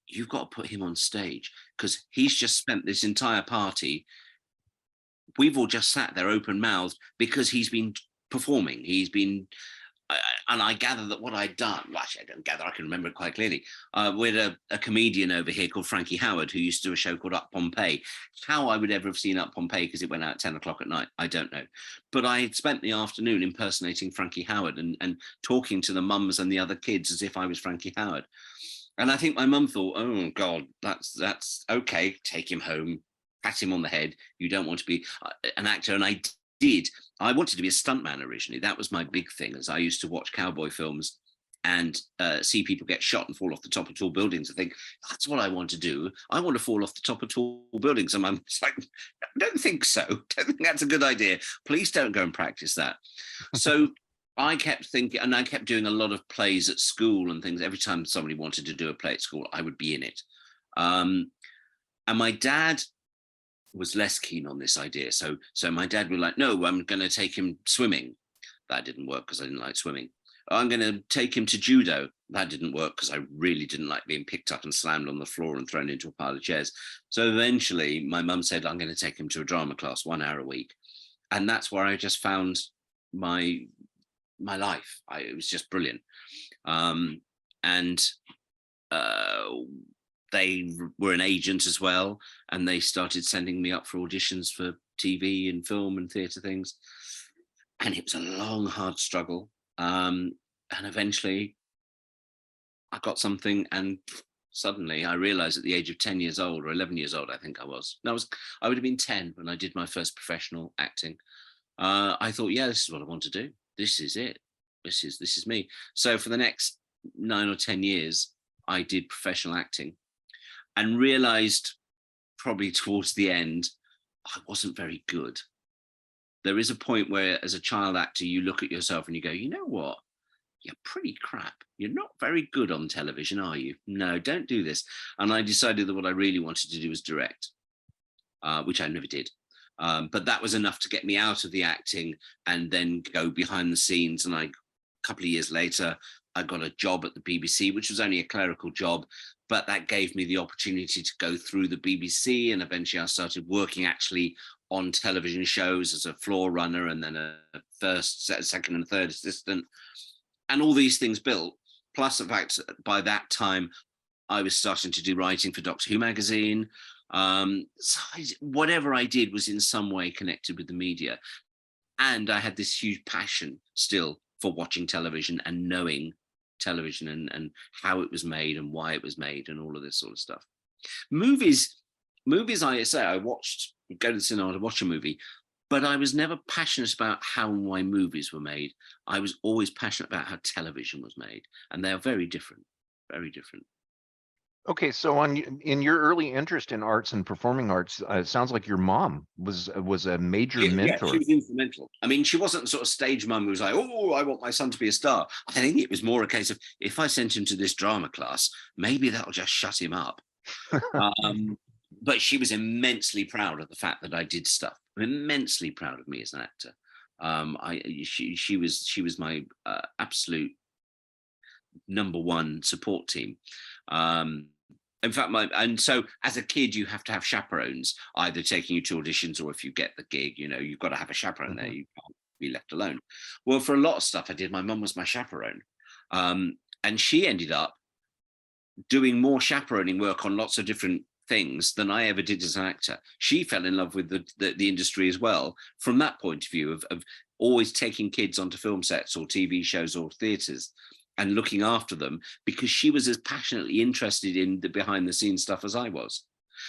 you've got to put him on stage because he's just spent this entire party we've all just sat there open mouthed because he's been performing. He's been, and I gather that what I'd done, well, actually, I don't gather, I can remember it quite clearly. We had a comedian over here called Frankie Howard, who used to do a show called Up Pompeii. How I would ever have seen Up Pompeii, because it went out at 10 o'clock at night, I don't know. But I had spent the afternoon impersonating Frankie Howard and talking to the mums and the other kids as if I was Frankie Howard. And I think my mum thought, oh God, that's okay, take him home, pat him on the head. You don't want to be an actor. And I did. I wanted to be a stuntman originally. That was my big thing, as I used to watch cowboy films and see people get shot and fall off the top of tall buildings. I think, that's what I want to do. I want to fall off the top of tall buildings. And I'm like, I don't think so. Don't think that's a good idea. Please don't go and practice that. So I kept thinking, and I kept doing a lot of plays at school and things. Every time somebody wanted to do a play at school, I would be in it. And my dad was less keen on this idea. So my dad was like, no, I'm going to take him swimming. That didn't work because I didn't like swimming. I'm going to take him to judo. That didn't work because I really didn't like being picked up and slammed on the floor and thrown into a pile of chairs. So eventually my mum said, I'm going to take him to a drama class 1 hour a week. And that's where I just found my life. It was just brilliant. They were an agent as well, and they started sending me up for auditions for TV and film and theatre things. And it was a long, hard struggle. And eventually I got something, and suddenly I realized at the age of 10 years old, or 11 years old, I think I was. I would have been 10 when I did my first professional acting. I thought, yeah, this is what I want to do. This is it. This is me. So for the next 9 or 10 years, I did professional acting, and realized probably towards the end, I wasn't very good. There is a point where as a child actor, you look at yourself and you go, you know what? You're pretty crap. You're not very good on television, are you? No, don't do this. And I decided that what I really wanted to do was direct, which I never did. But that was enough to get me out of the acting and then go behind the scenes. And a couple of years later, I got a job at the BBC, which was only a clerical job, but that gave me the opportunity to go through the BBC. And eventually I started working actually on television shows as a floor runner, and then a first, second and third assistant. And all these things built, plus the fact by that time, I was starting to do writing for Doctor Who magazine. Whatever I did was in some way connected with the media. And I had this huge passion still for watching television and knowing television and how it was made and why it was made and all of this sort of stuff. Movies, I say, I watched, go to the cinema to watch a movie, but I was never passionate about how and why movies were made. I was always passionate about how television was made, and they are very different, very different. Okay, so in your early interest in arts and performing arts, it sounds like your mom was a major mentor. Yeah, she was instrumental. I mean, she wasn't the sort of stage mum who was like, oh, I want my son to be a star. I think it was more a case of, if I sent him to this drama class, maybe that'll just shut him up. But she was immensely proud of the fact that I did stuff. Immensely proud of me as an actor. She was my absolute number one support team. In fact, and so as a kid, you have to have chaperones, either taking you to auditions, or if you get the gig, you've got to have a chaperone there. You can't be left alone. Well, for a lot of stuff I did, my mum was my chaperone. And she ended up doing more chaperoning work on lots of different things than I ever did as an actor. She fell in love with the industry as well, from that point of view of always taking kids onto film sets or TV shows or theatres and looking after them, because she was as passionately interested in the behind the scenes stuff as I was.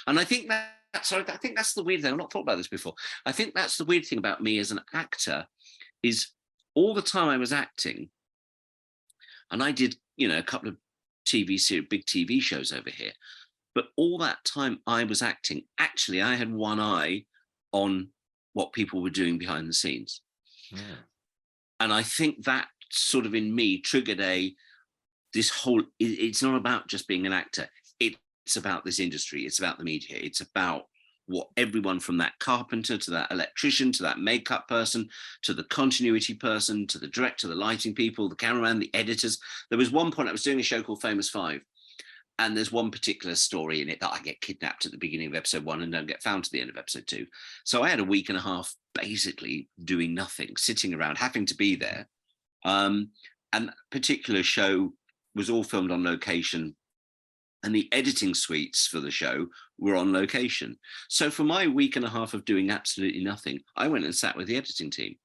And I think that's the weird thing. I've not thought about this before. I think that's the weird thing about me as an actor, is all the time I was acting, and I did, a couple of big TV shows over here, but all that time I was acting, actually I had one eye on what people were doing behind the scenes. Yeah. And I think that sort of in me triggered this whole, it's not about just being an actor. It's about this industry. It's about the media. It's about what everyone from that carpenter to that electrician, to that makeup person, to the continuity person, to the director, the lighting people, the cameraman, the editors. There was one point I was doing a show called Famous Five, And there's one particular story in it that I get kidnapped at the beginning of episode 1 and don't get found to the end of episode 2. So I had a week and a half basically doing nothing, sitting around, having to be there. And that particular show was all filmed on location, and the editing suites for the show were on location. So for my week and a half of doing absolutely nothing, I went and sat with the editing team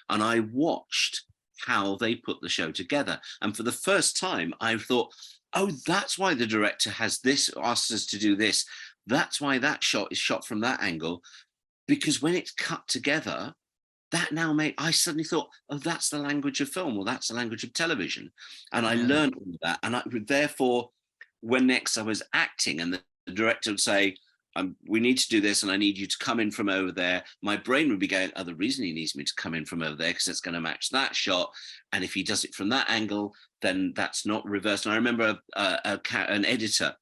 and I watched how they put the show together. And for the first time, I thought, oh, that's why the director has this, asked us to do this. That's why that shot is shot from that angle. Because when it's cut together, that now made, I suddenly thought, oh, that's the language of film, or that's the language of television. And I learned all of that. And I would therefore, when next I was acting and the director would say, we need to do this and I need you to come in from over there, my brain would be going, oh, the reason he needs me to come in from over there because it's going to match that shot. And if he does it from that angle, then that's not reversed. And I remember an editor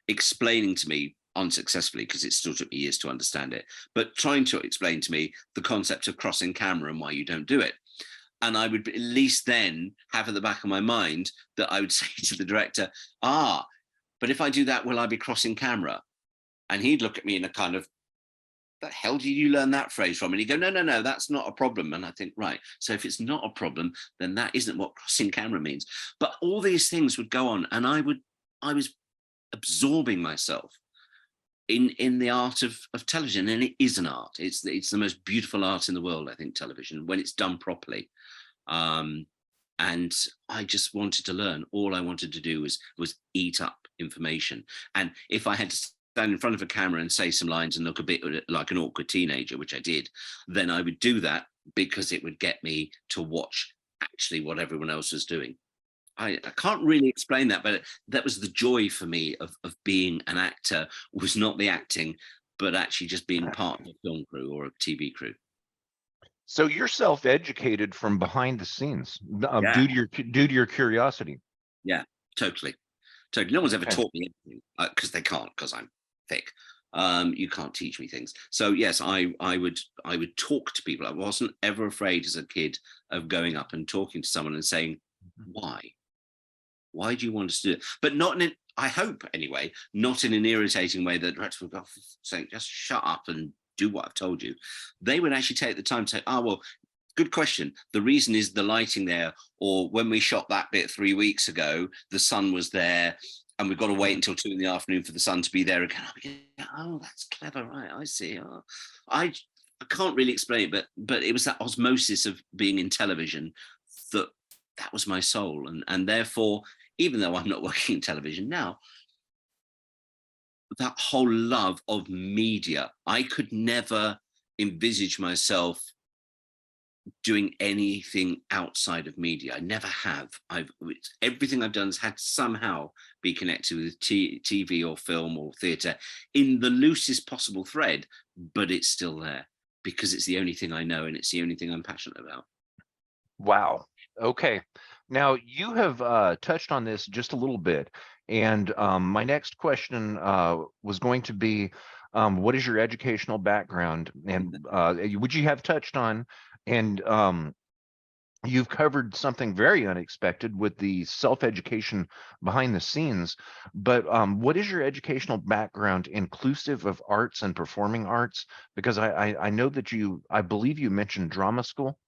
explaining to me, unsuccessfully because it still took me years to understand it, but trying to explain to me the concept of crossing camera and why you don't do it. And I would at least then have at the back of my mind that I would say to the director, but if I do that, will I be crossing camera? And he'd look at me in a kind of, the hell did you learn that phrase from? And he'd go, no, that's not a problem. And I think, right, so if it's not a problem, then that isn't what crossing camera means. But all these things would go on, and I was absorbing myself in the art of television. And it is an art. It's the most beautiful art in the world, I think, television, when it's done properly. And I just wanted to learn. All I wanted to do was eat up information. And if I had to stand in front of a camera and say some lines and look a bit like an awkward teenager, which I did, then I would do that because it would get me to watch actually what everyone else was doing. I can't really explain that, but that was the joy for me of being an actor, was not the acting, but actually just being part of a film crew or a TV crew. So you're self-educated from behind the scenes, Yeah. due to your curiosity. Yeah, totally. No one's ever taught me anything because they can't, because I'm thick. You can't teach me things. So yes, I would talk to people. I wasn't ever afraid as a kid of going up and talking to someone and saying, why do you want us to do it? But not in, I hope anyway, not in an irritating way that the director would go saying, just shut up and do what I've told you. They would actually take the time to say, well, good question. The reason is the lighting there, or when we shot that bit 3 weeks ago, the sun was there and we've got to wait until 2 p.m. for the sun to be there again. Oh, that's clever. Right. I see. I can't really explain it, but it was that osmosis of being in television that was my soul. And therefore, even though I'm not working in television now, that whole love of media, I could never envisage myself doing anything outside of media. I never have. Everything I've done has had to somehow be connected with TV or film or theatre in the loosest possible thread, but it's still there because it's the only thing I know and it's the only thing I'm passionate about. Wow. Okay. Now you have touched on this just a little bit, and my next question was going to be, what is your educational background? And which you have touched on, and you've covered something very unexpected with the self-education behind the scenes. But what is your educational background, inclusive of arts and performing arts? Because I know that I believe you mentioned drama school.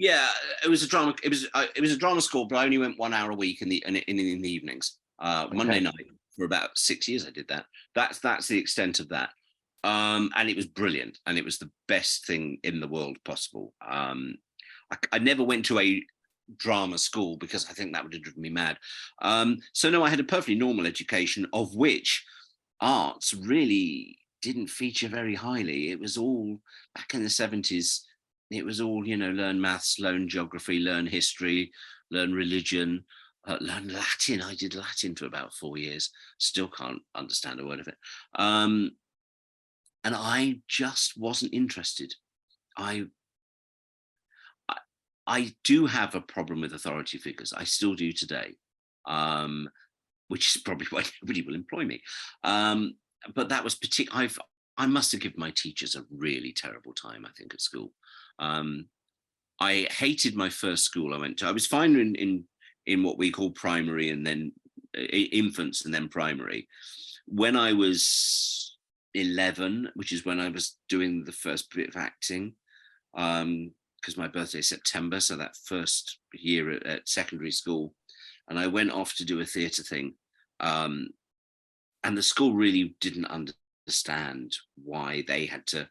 Yeah, it was a drama. It was a drama school, but I only went 1 hour a week in the evenings. Monday night for about 6 years. I did that. That's the extent of that. And it was brilliant, and it was the best thing in the world possible. I never went to a drama school because I think that would have driven me mad. So no, I had a perfectly normal education, of which arts really didn't feature very highly. It was all back in the 70s. It was all, learn maths, learn geography, learn history, learn religion, learn Latin. I did Latin for about 4 years. Still can't understand a word of it. And I just wasn't interested. I do have a problem with authority figures. I still do today, which is probably why nobody will employ me. But that was particular. I must have given my teachers a really terrible time, I think, at school. I hated my first school I went to. I was fine in what we call primary, and then infants and then primary. When I was 11, which is when I was doing the first bit of acting, because my birthday is September, so that first year at secondary school, and I went off to do a theatre thing, and the school really didn't understand why they had to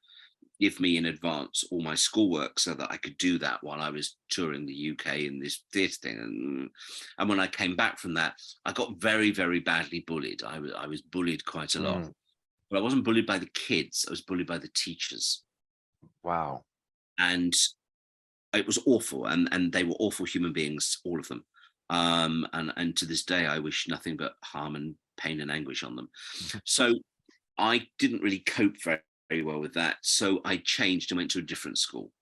give me in advance all my schoolwork so that I could do that while I was touring the UK in this theatre thing. And when I came back from that, I got very, very badly bullied. I was bullied quite a lot, but I wasn't bullied by the kids. I was bullied by the teachers. Wow. And it was awful. And they were awful human beings, all of them. And to this day, I wish nothing but harm and pain and anguish on them. So I didn't really cope very well with that. So I changed and went to a different school.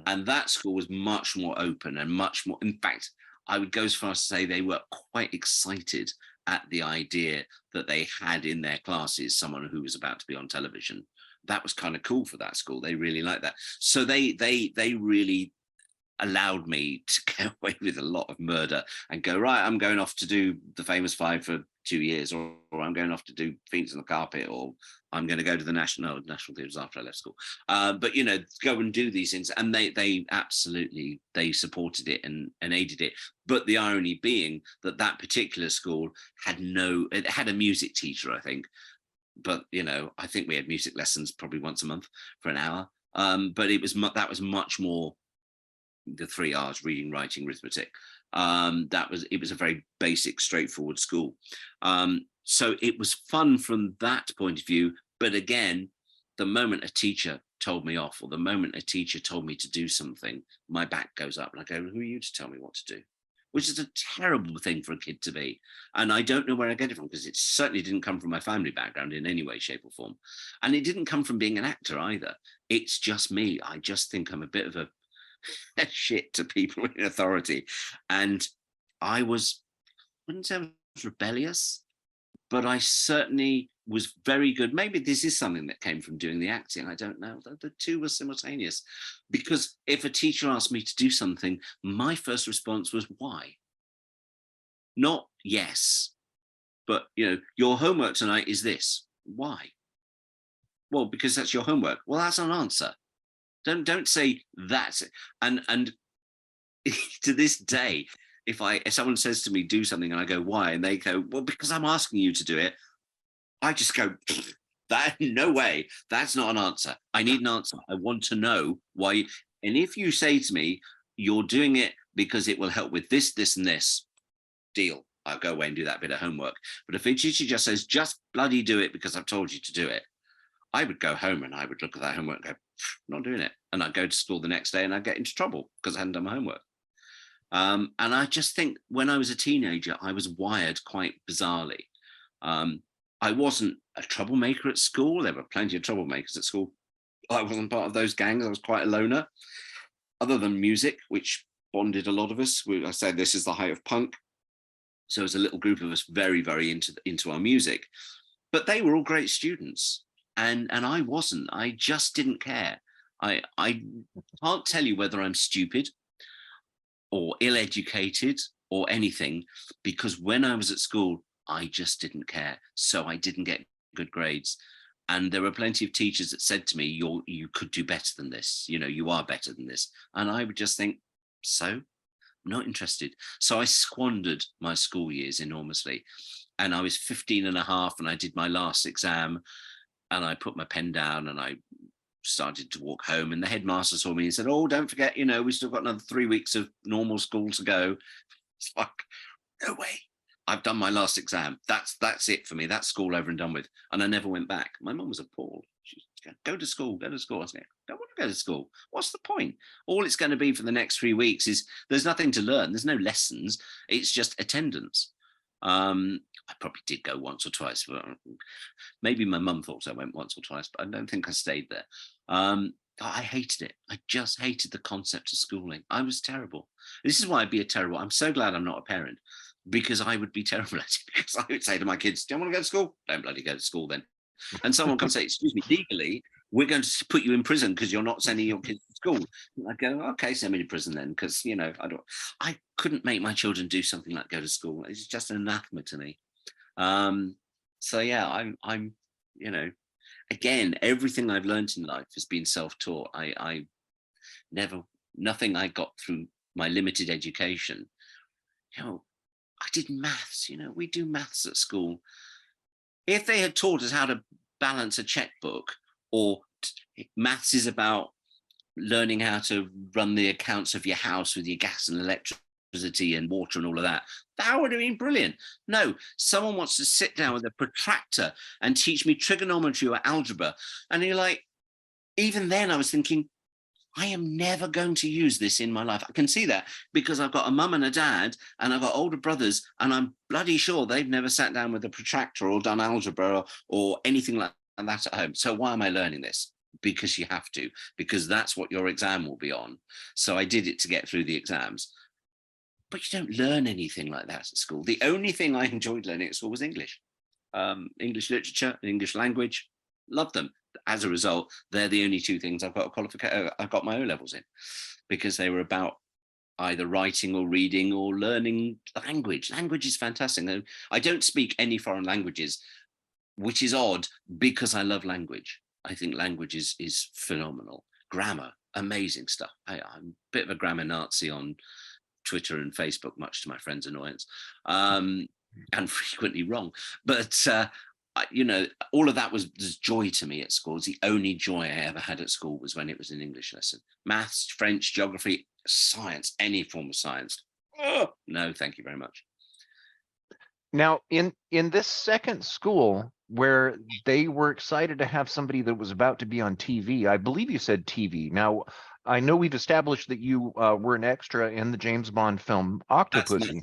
And that school was much more open and much more, in fact, I would go as far as to say they were quite excited at the idea that they had in their classes someone who was about to be on television. That was kind of cool for that school. They really liked that. So they really allowed me to get away with a lot of murder and go, right, I'm going off to do The Famous Five for 2 years, or I'm going off to do Phoenix on the Carpet, or I'm going to go to the National Theatre after I left school. But, you know, go and do these things. And they absolutely, they supported it and aided it. But the irony being that that particular school it had a music teacher, I think. But, you know, I think we had music lessons probably once a month for an hour. But that was much more the 3 R's: reading, writing, arithmetic. It was a very basic, straightforward school. So it was fun from that point of view. But again, the moment a teacher told me off, or the moment a teacher told me to do something, my back goes up and I go, who are you to tell me what to do? Which is a terrible thing for a kid to be. And I don't know where I get it from, because it certainly didn't come from my family background in any way, shape or form. And it didn't come from being an actor either. It's just me. I just think I'm a bit of a shit to people in authority. And I wouldn't say I was rebellious, but I certainly was very good. Maybe this is something that came from doing the acting. I don't know. The two were simultaneous, because if a teacher asked me to do something, my first response was why? Not yes, but, you know, your homework tonight is this. Why? Well, because that's your homework. Well, that's an answer. Don't say that's it. And to this day, if someone says to me, do something, and I go, why? And they go, well, because I'm asking you to do it. I just go, that, no way. That's not an answer. I need an answer. I want to know why. And if you say to me, you're doing it because it will help with this, this, and this, deal. I'll go away and do that bit of homework. But if a teacher just says, just bloody do it because I've told you to do it, I would go home and I would look at that homework and go, not doing it. And I'd go to school the next day and I'd get into trouble because I hadn't done my homework. And I just think when I was a teenager, I was wired quite bizarrely. I wasn't a troublemaker at school. There were plenty of troublemakers at school. I wasn't part of those gangs. I was quite a loner, other than music, which bonded a lot of us. I said this is the height of punk. So it was a little group of us very, very into our music. But they were all great students. And I wasn't. I just didn't care. I can't tell you whether I'm stupid or ill-educated or anything, because when I was at school, I just didn't care. So I didn't get good grades. And there were plenty of teachers that said to me, you could do better than this. You know, you are better than this. And I would just think, so I'm not interested. So I squandered my school years enormously. And I was 15 and a half and I did my last exam. And I put my pen down and I started to walk home, and the headmaster saw me and said, oh, don't forget, you know, we still got another 3 weeks of normal school to go. It's like, no way. I've done my last exam. That's it for me. That's school over and done with. And I never went back. My mum was appalled. She said, go to school, go to school. I said, I don't want to go to school. What's the point? All it's going to be for the next 3 weeks is there's nothing to learn. There's no lessons. It's just attendance. I probably did go once or twice, but maybe my mum thought I went once or twice, but I don't think I stayed there. I hated it. I just hated the concept of schooling. I was terrible. This is why I'd be I'm so glad I'm not a parent, because I would be terrible at it. Because I would say to my kids, do you want to go to school? Don't bloody go to school then. And someone can say, excuse me, legally, we're going to put you in prison because you're not sending your kids to school. And I go, okay, send me to prison then, because I couldn't make my children do something like go to school. It's just anathema to me. So yeah, I'm again, everything I've learned in life has been self-taught. I never, nothing I got through my limited education. I did maths. We do maths at school. If they had taught us how to balance a checkbook, or maths is about learning how to run the accounts of your house with your gas and electricity and water and all of that, that would have been brilliant. No, someone wants to sit down with a protractor and teach me trigonometry or algebra. And you're like, even then I was thinking, I am never going to use this in my life. I can see that because I've got a mum and a dad and I've got older brothers, and I'm bloody sure they've never sat down with a protractor or done algebra or anything like that at home. So why am I learning this? Because you have to, because that's what your exam will be on. So I did it to get through the exams. But you don't learn anything like that at school. The only thing I enjoyed learning at school was English. English literature and English language. Loved them. As a result, they're the only two things I've got a qualification. I've got my O levels in, because they were about either writing or reading or learning language. Language is fantastic. I don't speak any foreign languages, which is odd because I love language. I think language is phenomenal. Grammar, amazing stuff. I'm a bit of a grammar Nazi on Twitter and Facebook, much to my friends' annoyance, and frequently wrong. But all of that was joy to me at school. The only joy I ever had at school was when it was an English lesson. Maths, French, geography, science, any form of science. Oh, no, thank you very much. Now, in this second school where they were excited to have somebody that was about to be on TV, I believe you said TV. Now, I know we've established that you were an extra in the James Bond film Octopussy.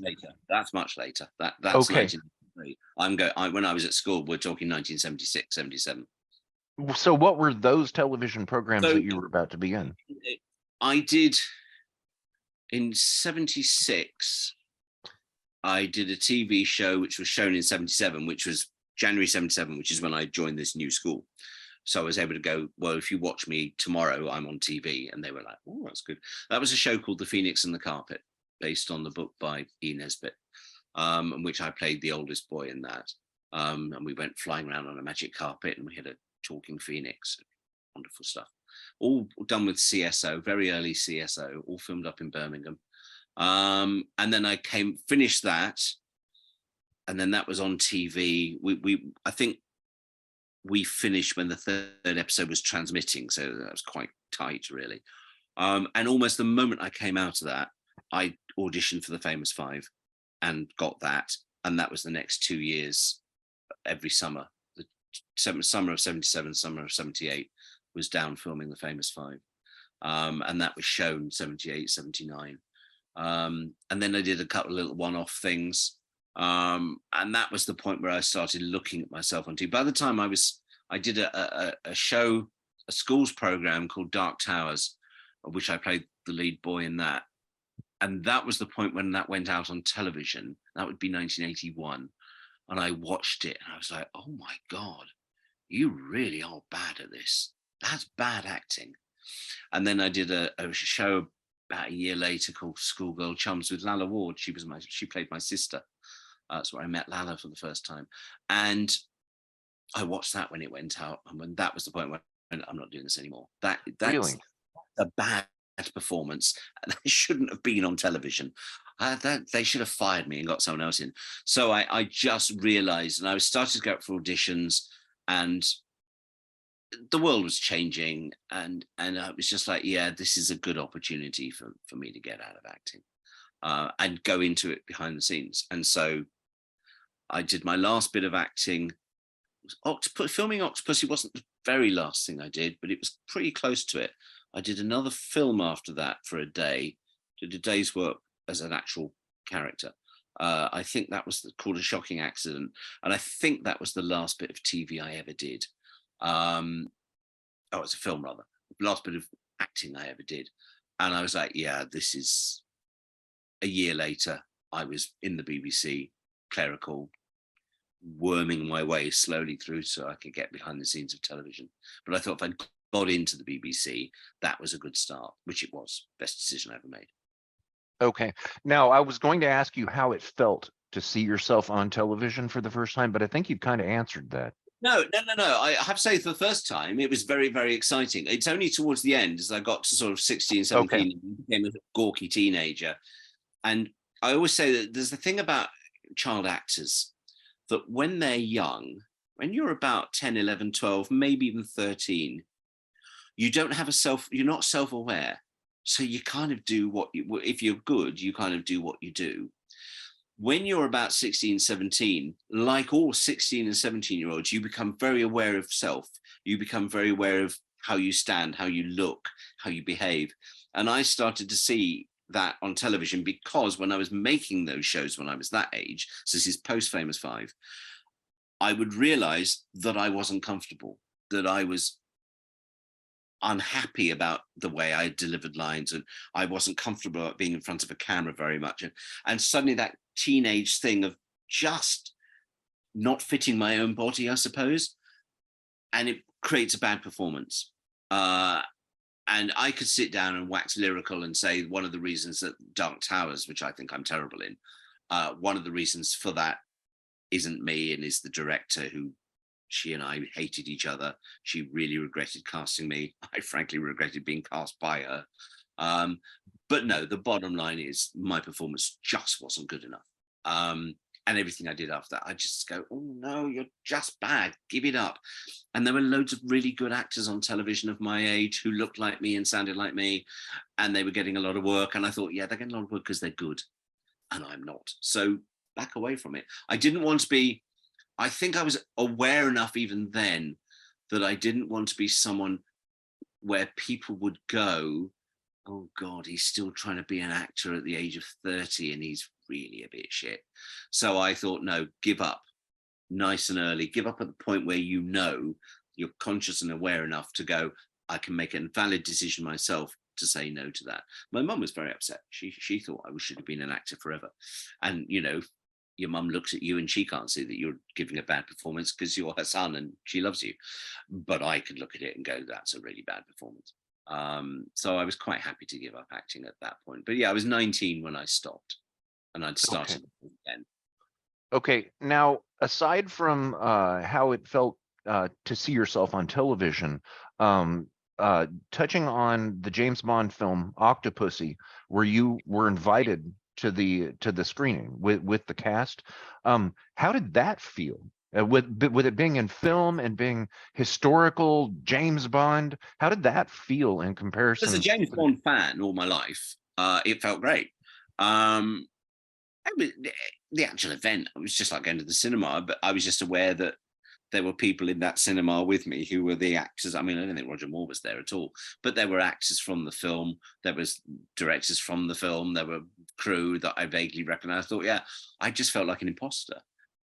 That's much later. That's okay. 1993. When I was at school, we're talking 1976, 77. So what were those television programs that you were about to be in? I did, in 76, I did a TV show which was shown in 77, which was January 77, which is when I joined this new school. So I was able to go, well, if you watch me tomorrow, I'm on TV. And they were like, oh, that's good. That was a show called The Phoenix and the Carpet, based on the book by E. Nesbit, in which I played the oldest boy in that. And we went flying around on a magic carpet, and we had a talking phoenix. Wonderful stuff. All done with CSO, very early CSO, all filmed up in Birmingham. And then I finished that, and then that was on TV. I think we finished when the third episode was transmitting, so that was quite tight, really. And almost the moment I came out of that, I auditioned for the Famous Five and got that, and that was the next 2 years. Every summer, the summer of 77, summer of 78, was down filming the Famous Five, and that was shown 78, 79. And then I did a couple of little one-off things, and that was the point where I started looking at myself on TV. By the time I did a show, a schools program called Dark Towers, of which I played the lead boy in that, and that was the point when that went out on television. That would be 1981, and I watched it, and I was like, oh my God, you really are bad at this. That's bad acting. And then I did a show about a year later called Schoolgirl Chums with Lalla Ward. She played my sister. That's where I met Lalla for the first time. And I watched that when it went out. And when that was the point where I'm not doing this anymore. That's really a bad performance. They shouldn't have been on television. They should have fired me and got someone else in. So I just realized, and I started to go out for auditions, and the world was changing, and I was just like, yeah, this is a good opportunity for me to get out of acting and go into it behind the scenes. And so I did my last bit of acting. Filming Octopussy wasn't the very last thing I did, but it was pretty close to it. I did another film after that for a day, did a day's work as an actual character. I think that was called A Shocking Accident, and I think that was the last bit of TV I ever did. It's a film rather, last bit of acting I ever did. And I was like, yeah, this is. A year later, I was in the BBC, clerical, worming my way slowly through so I could get behind the scenes of television. But I thought if I'd got into the BBC, that was a good start, which it was. Best decision I ever made. Okay. Now, I was going to ask you how it felt to see yourself on television for the first time, but I think you've kind of answered that. No. I have to say, for the first time, it was very, very exciting. It's only towards the end, as I got to sort of 16, Okay. 17, became a gawky teenager. And I always say that there's the thing about child actors, that when they're young, when you're about 10, 11, 12, maybe even 13, you don't have you're not self-aware. So you kind of do if you're good, you kind of do what you do. When you're about 16, 17, like all 16 and 17-year-olds, you become very aware of self. You become very aware of how you stand, how you look, how you behave. And I started to see that on television because when I was making those shows when I was that age, so this is post Famous Five, I would realize that I wasn't comfortable, that I was unhappy about the way I delivered lines, and I wasn't comfortable being in front of a camera very much. And suddenly that teenage thing of just not fitting my own body, I suppose, and it creates a bad performance. And I could sit down and wax lyrical and say one of the reasons that Dark Towers, which I think I'm terrible in, one of the reasons for that isn't me and is the director, who she and I hated each other. She really regretted casting me. I frankly regretted being cast by her. But no, the bottom line is my performance just wasn't good enough. And everything I did after that, I just go, oh no, you're just bad, give it up. And there were loads of really good actors on television of my age who looked like me and sounded like me, and they were getting a lot of work. And I thought, yeah, they're getting a lot of work because they're good, and I'm not. So back away from it. I didn't want to be, I think I was aware enough even then that I didn't want to be someone where people would go, oh God, he's still trying to be an actor at the age of 30 and he's really a bit shit. So I thought, no, give up nice and early. Give up at the point where you know you're conscious and aware enough to go, I can make a valid decision myself to say no to that. My mum was very upset. She thought I should have been an actor forever. And, you know, your mum looks at you and she can't see that you're giving a bad performance because you're her son and she loves you. But I could look at it and go, that's a really bad performance. So I was quite happy to give up acting at that point. But yeah, I was 19 when I stopped, and I'd started then. Okay. Now, aside from how it felt to see yourself on television, touching on the James Bond film Octopussy, where you were invited to the screening with the cast, how did that feel? With it being in film and being historical James Bond, how did that feel in As a comparison? James Bond fan all my life, it felt great. The actual event, it was just like going to the cinema, but I was just aware that there were people in that cinema with me who were the actors. I mean, I don't think Roger Moore was there at all, but there were actors from the film. There was directors from the film. There were crew that I vaguely recognized. I thought, yeah, I just felt like an imposter.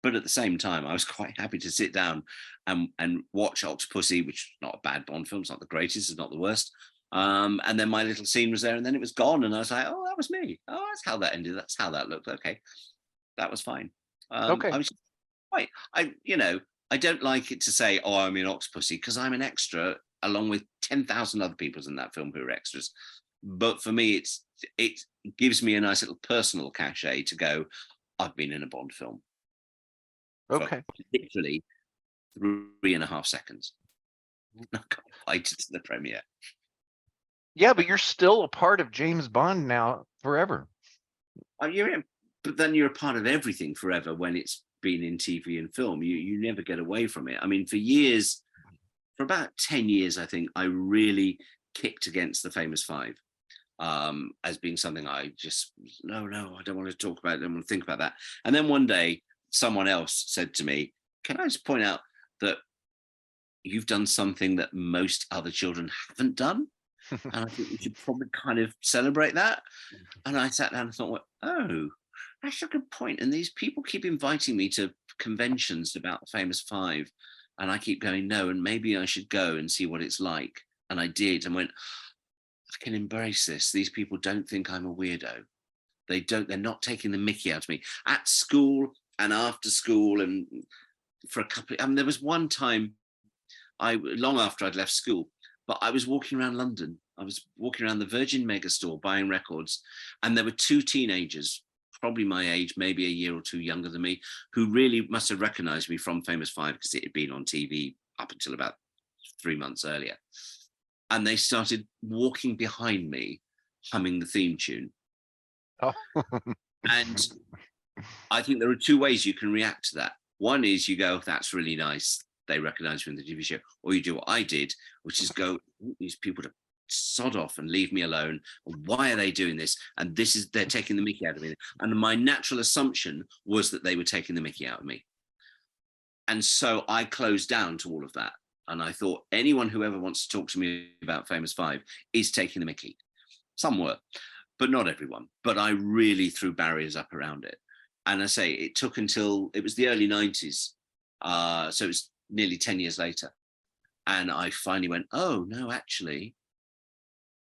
But at the same time, I was quite happy to sit down and watch Octopussy, which is not a bad Bond film. It's not the greatest. It's not the worst. And then my little scene was there, and then it was gone. And I was like, oh, that was me. Oh, that's how that ended. That's how that looked. Okay, that was fine. Okay. I was quite, I don't like it to say, oh, I'm in Octopussy, because I'm an extra along with 10,000 other people in that film who are extras. But for me, it gives me a nice little personal cachet to go, I've been in a Bond film. Okay. Literally 3.5 seconds. I got invited to the premiere. Yeah, but you're still a part of James Bond now forever. You're in, but then you're a part of everything forever when it's been in TV and film. You never get away from it. I mean, for years, for about 10 years, I think I really kicked against the Famous Five as being something I just, no, I don't want to talk about it. I don't want to think about that. And then one day, someone else said to me, can I just point out that you've done something that most other children haven't done? And I think we should probably kind of celebrate that. And I sat down and thought, oh, that's a good point. And these people keep inviting me to conventions about the Famous Five. And I keep going, no, and maybe I should go and see what it's like. And I did, and went, I can embrace this. These people don't think I'm a weirdo. They're not taking the mickey out of me at school and after school. And for a couple, there was one time long after I'd left school, but I was walking around London. I was walking around the Virgin Megastore buying records, and there were two teenagers, probably my age, maybe a year or two younger than me, who really must have recognized me from Famous Five because it had been on TV up until about 3 months earlier. And they started walking behind me, humming the theme tune. Oh. And I think there are two ways you can react to that. One is you go, that's really nice. They recognize you in the TV show. Or you do what I did, which is go, these people to sod off and leave me alone. Why are they doing this? And they're taking the mickey out of me. And my natural assumption was that they were taking the mickey out of me. And so I closed down to all of that. And I thought anyone who ever wants to talk to me about Famous Five is taking the mickey. Some were, but not everyone. But I really threw barriers up around it. And I say it took until it was the early 90s. So it was nearly 10 years later. And I finally went, oh, no, actually,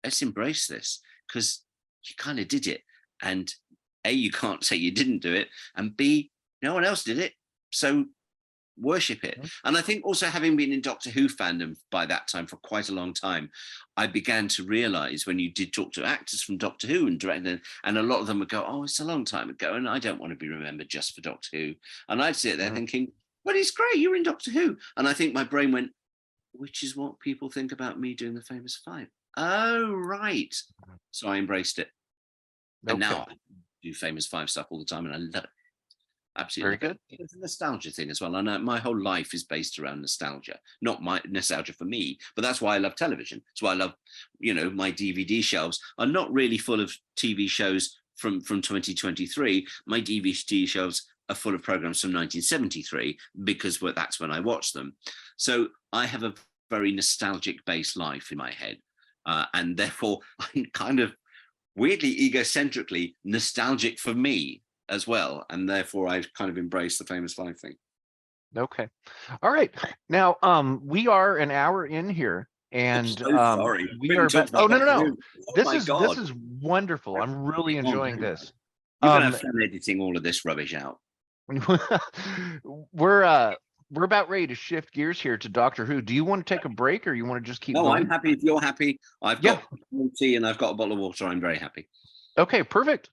let's embrace this, because you kind of did it. And A, you can't say you didn't do it. And B, no one else did it. So worship it. And I think also, having been in Doctor Who fandom by that time for quite a long time, I began to realize when you did talk to actors from Doctor Who and directors, and a lot of them would go, oh, it's a long time ago and I don't want to be remembered just for Doctor Who. And I'd sit there thinking, well, it's great, you're in Doctor Who. And I think my brain went, which is what people think about me doing the Famous Five. Oh, right. So I embraced it. And now I do Famous Five stuff all the time and I love it. Absolutely. Very good. It's a nostalgia thing as well. And my whole life is based around nostalgia, not my nostalgia for me, but that's why I love television. That's why I love, my DVD shelves are not really full of TV shows from 2023. My DVD shelves are full of programs from 1973 because that's when I watched them. So I have a very nostalgic based life in my head. And therefore I'm kind of weirdly egocentrically nostalgic for me as well, and therefore I've kind of embraced the Famous Five thing. Okay, all right. Now, we are an hour in here, and so sorry. we are. Oh, no. This is wonderful. I'm really Come enjoying on, this. You're gonna have fun editing all of this rubbish out. We're about ready to shift gears here to Doctor Who. Do you want to take a break, or you want to just keep No, going? I'm happy if you're happy. I've got tea and I've got a bottle of water. I'm very happy. Okay, perfect.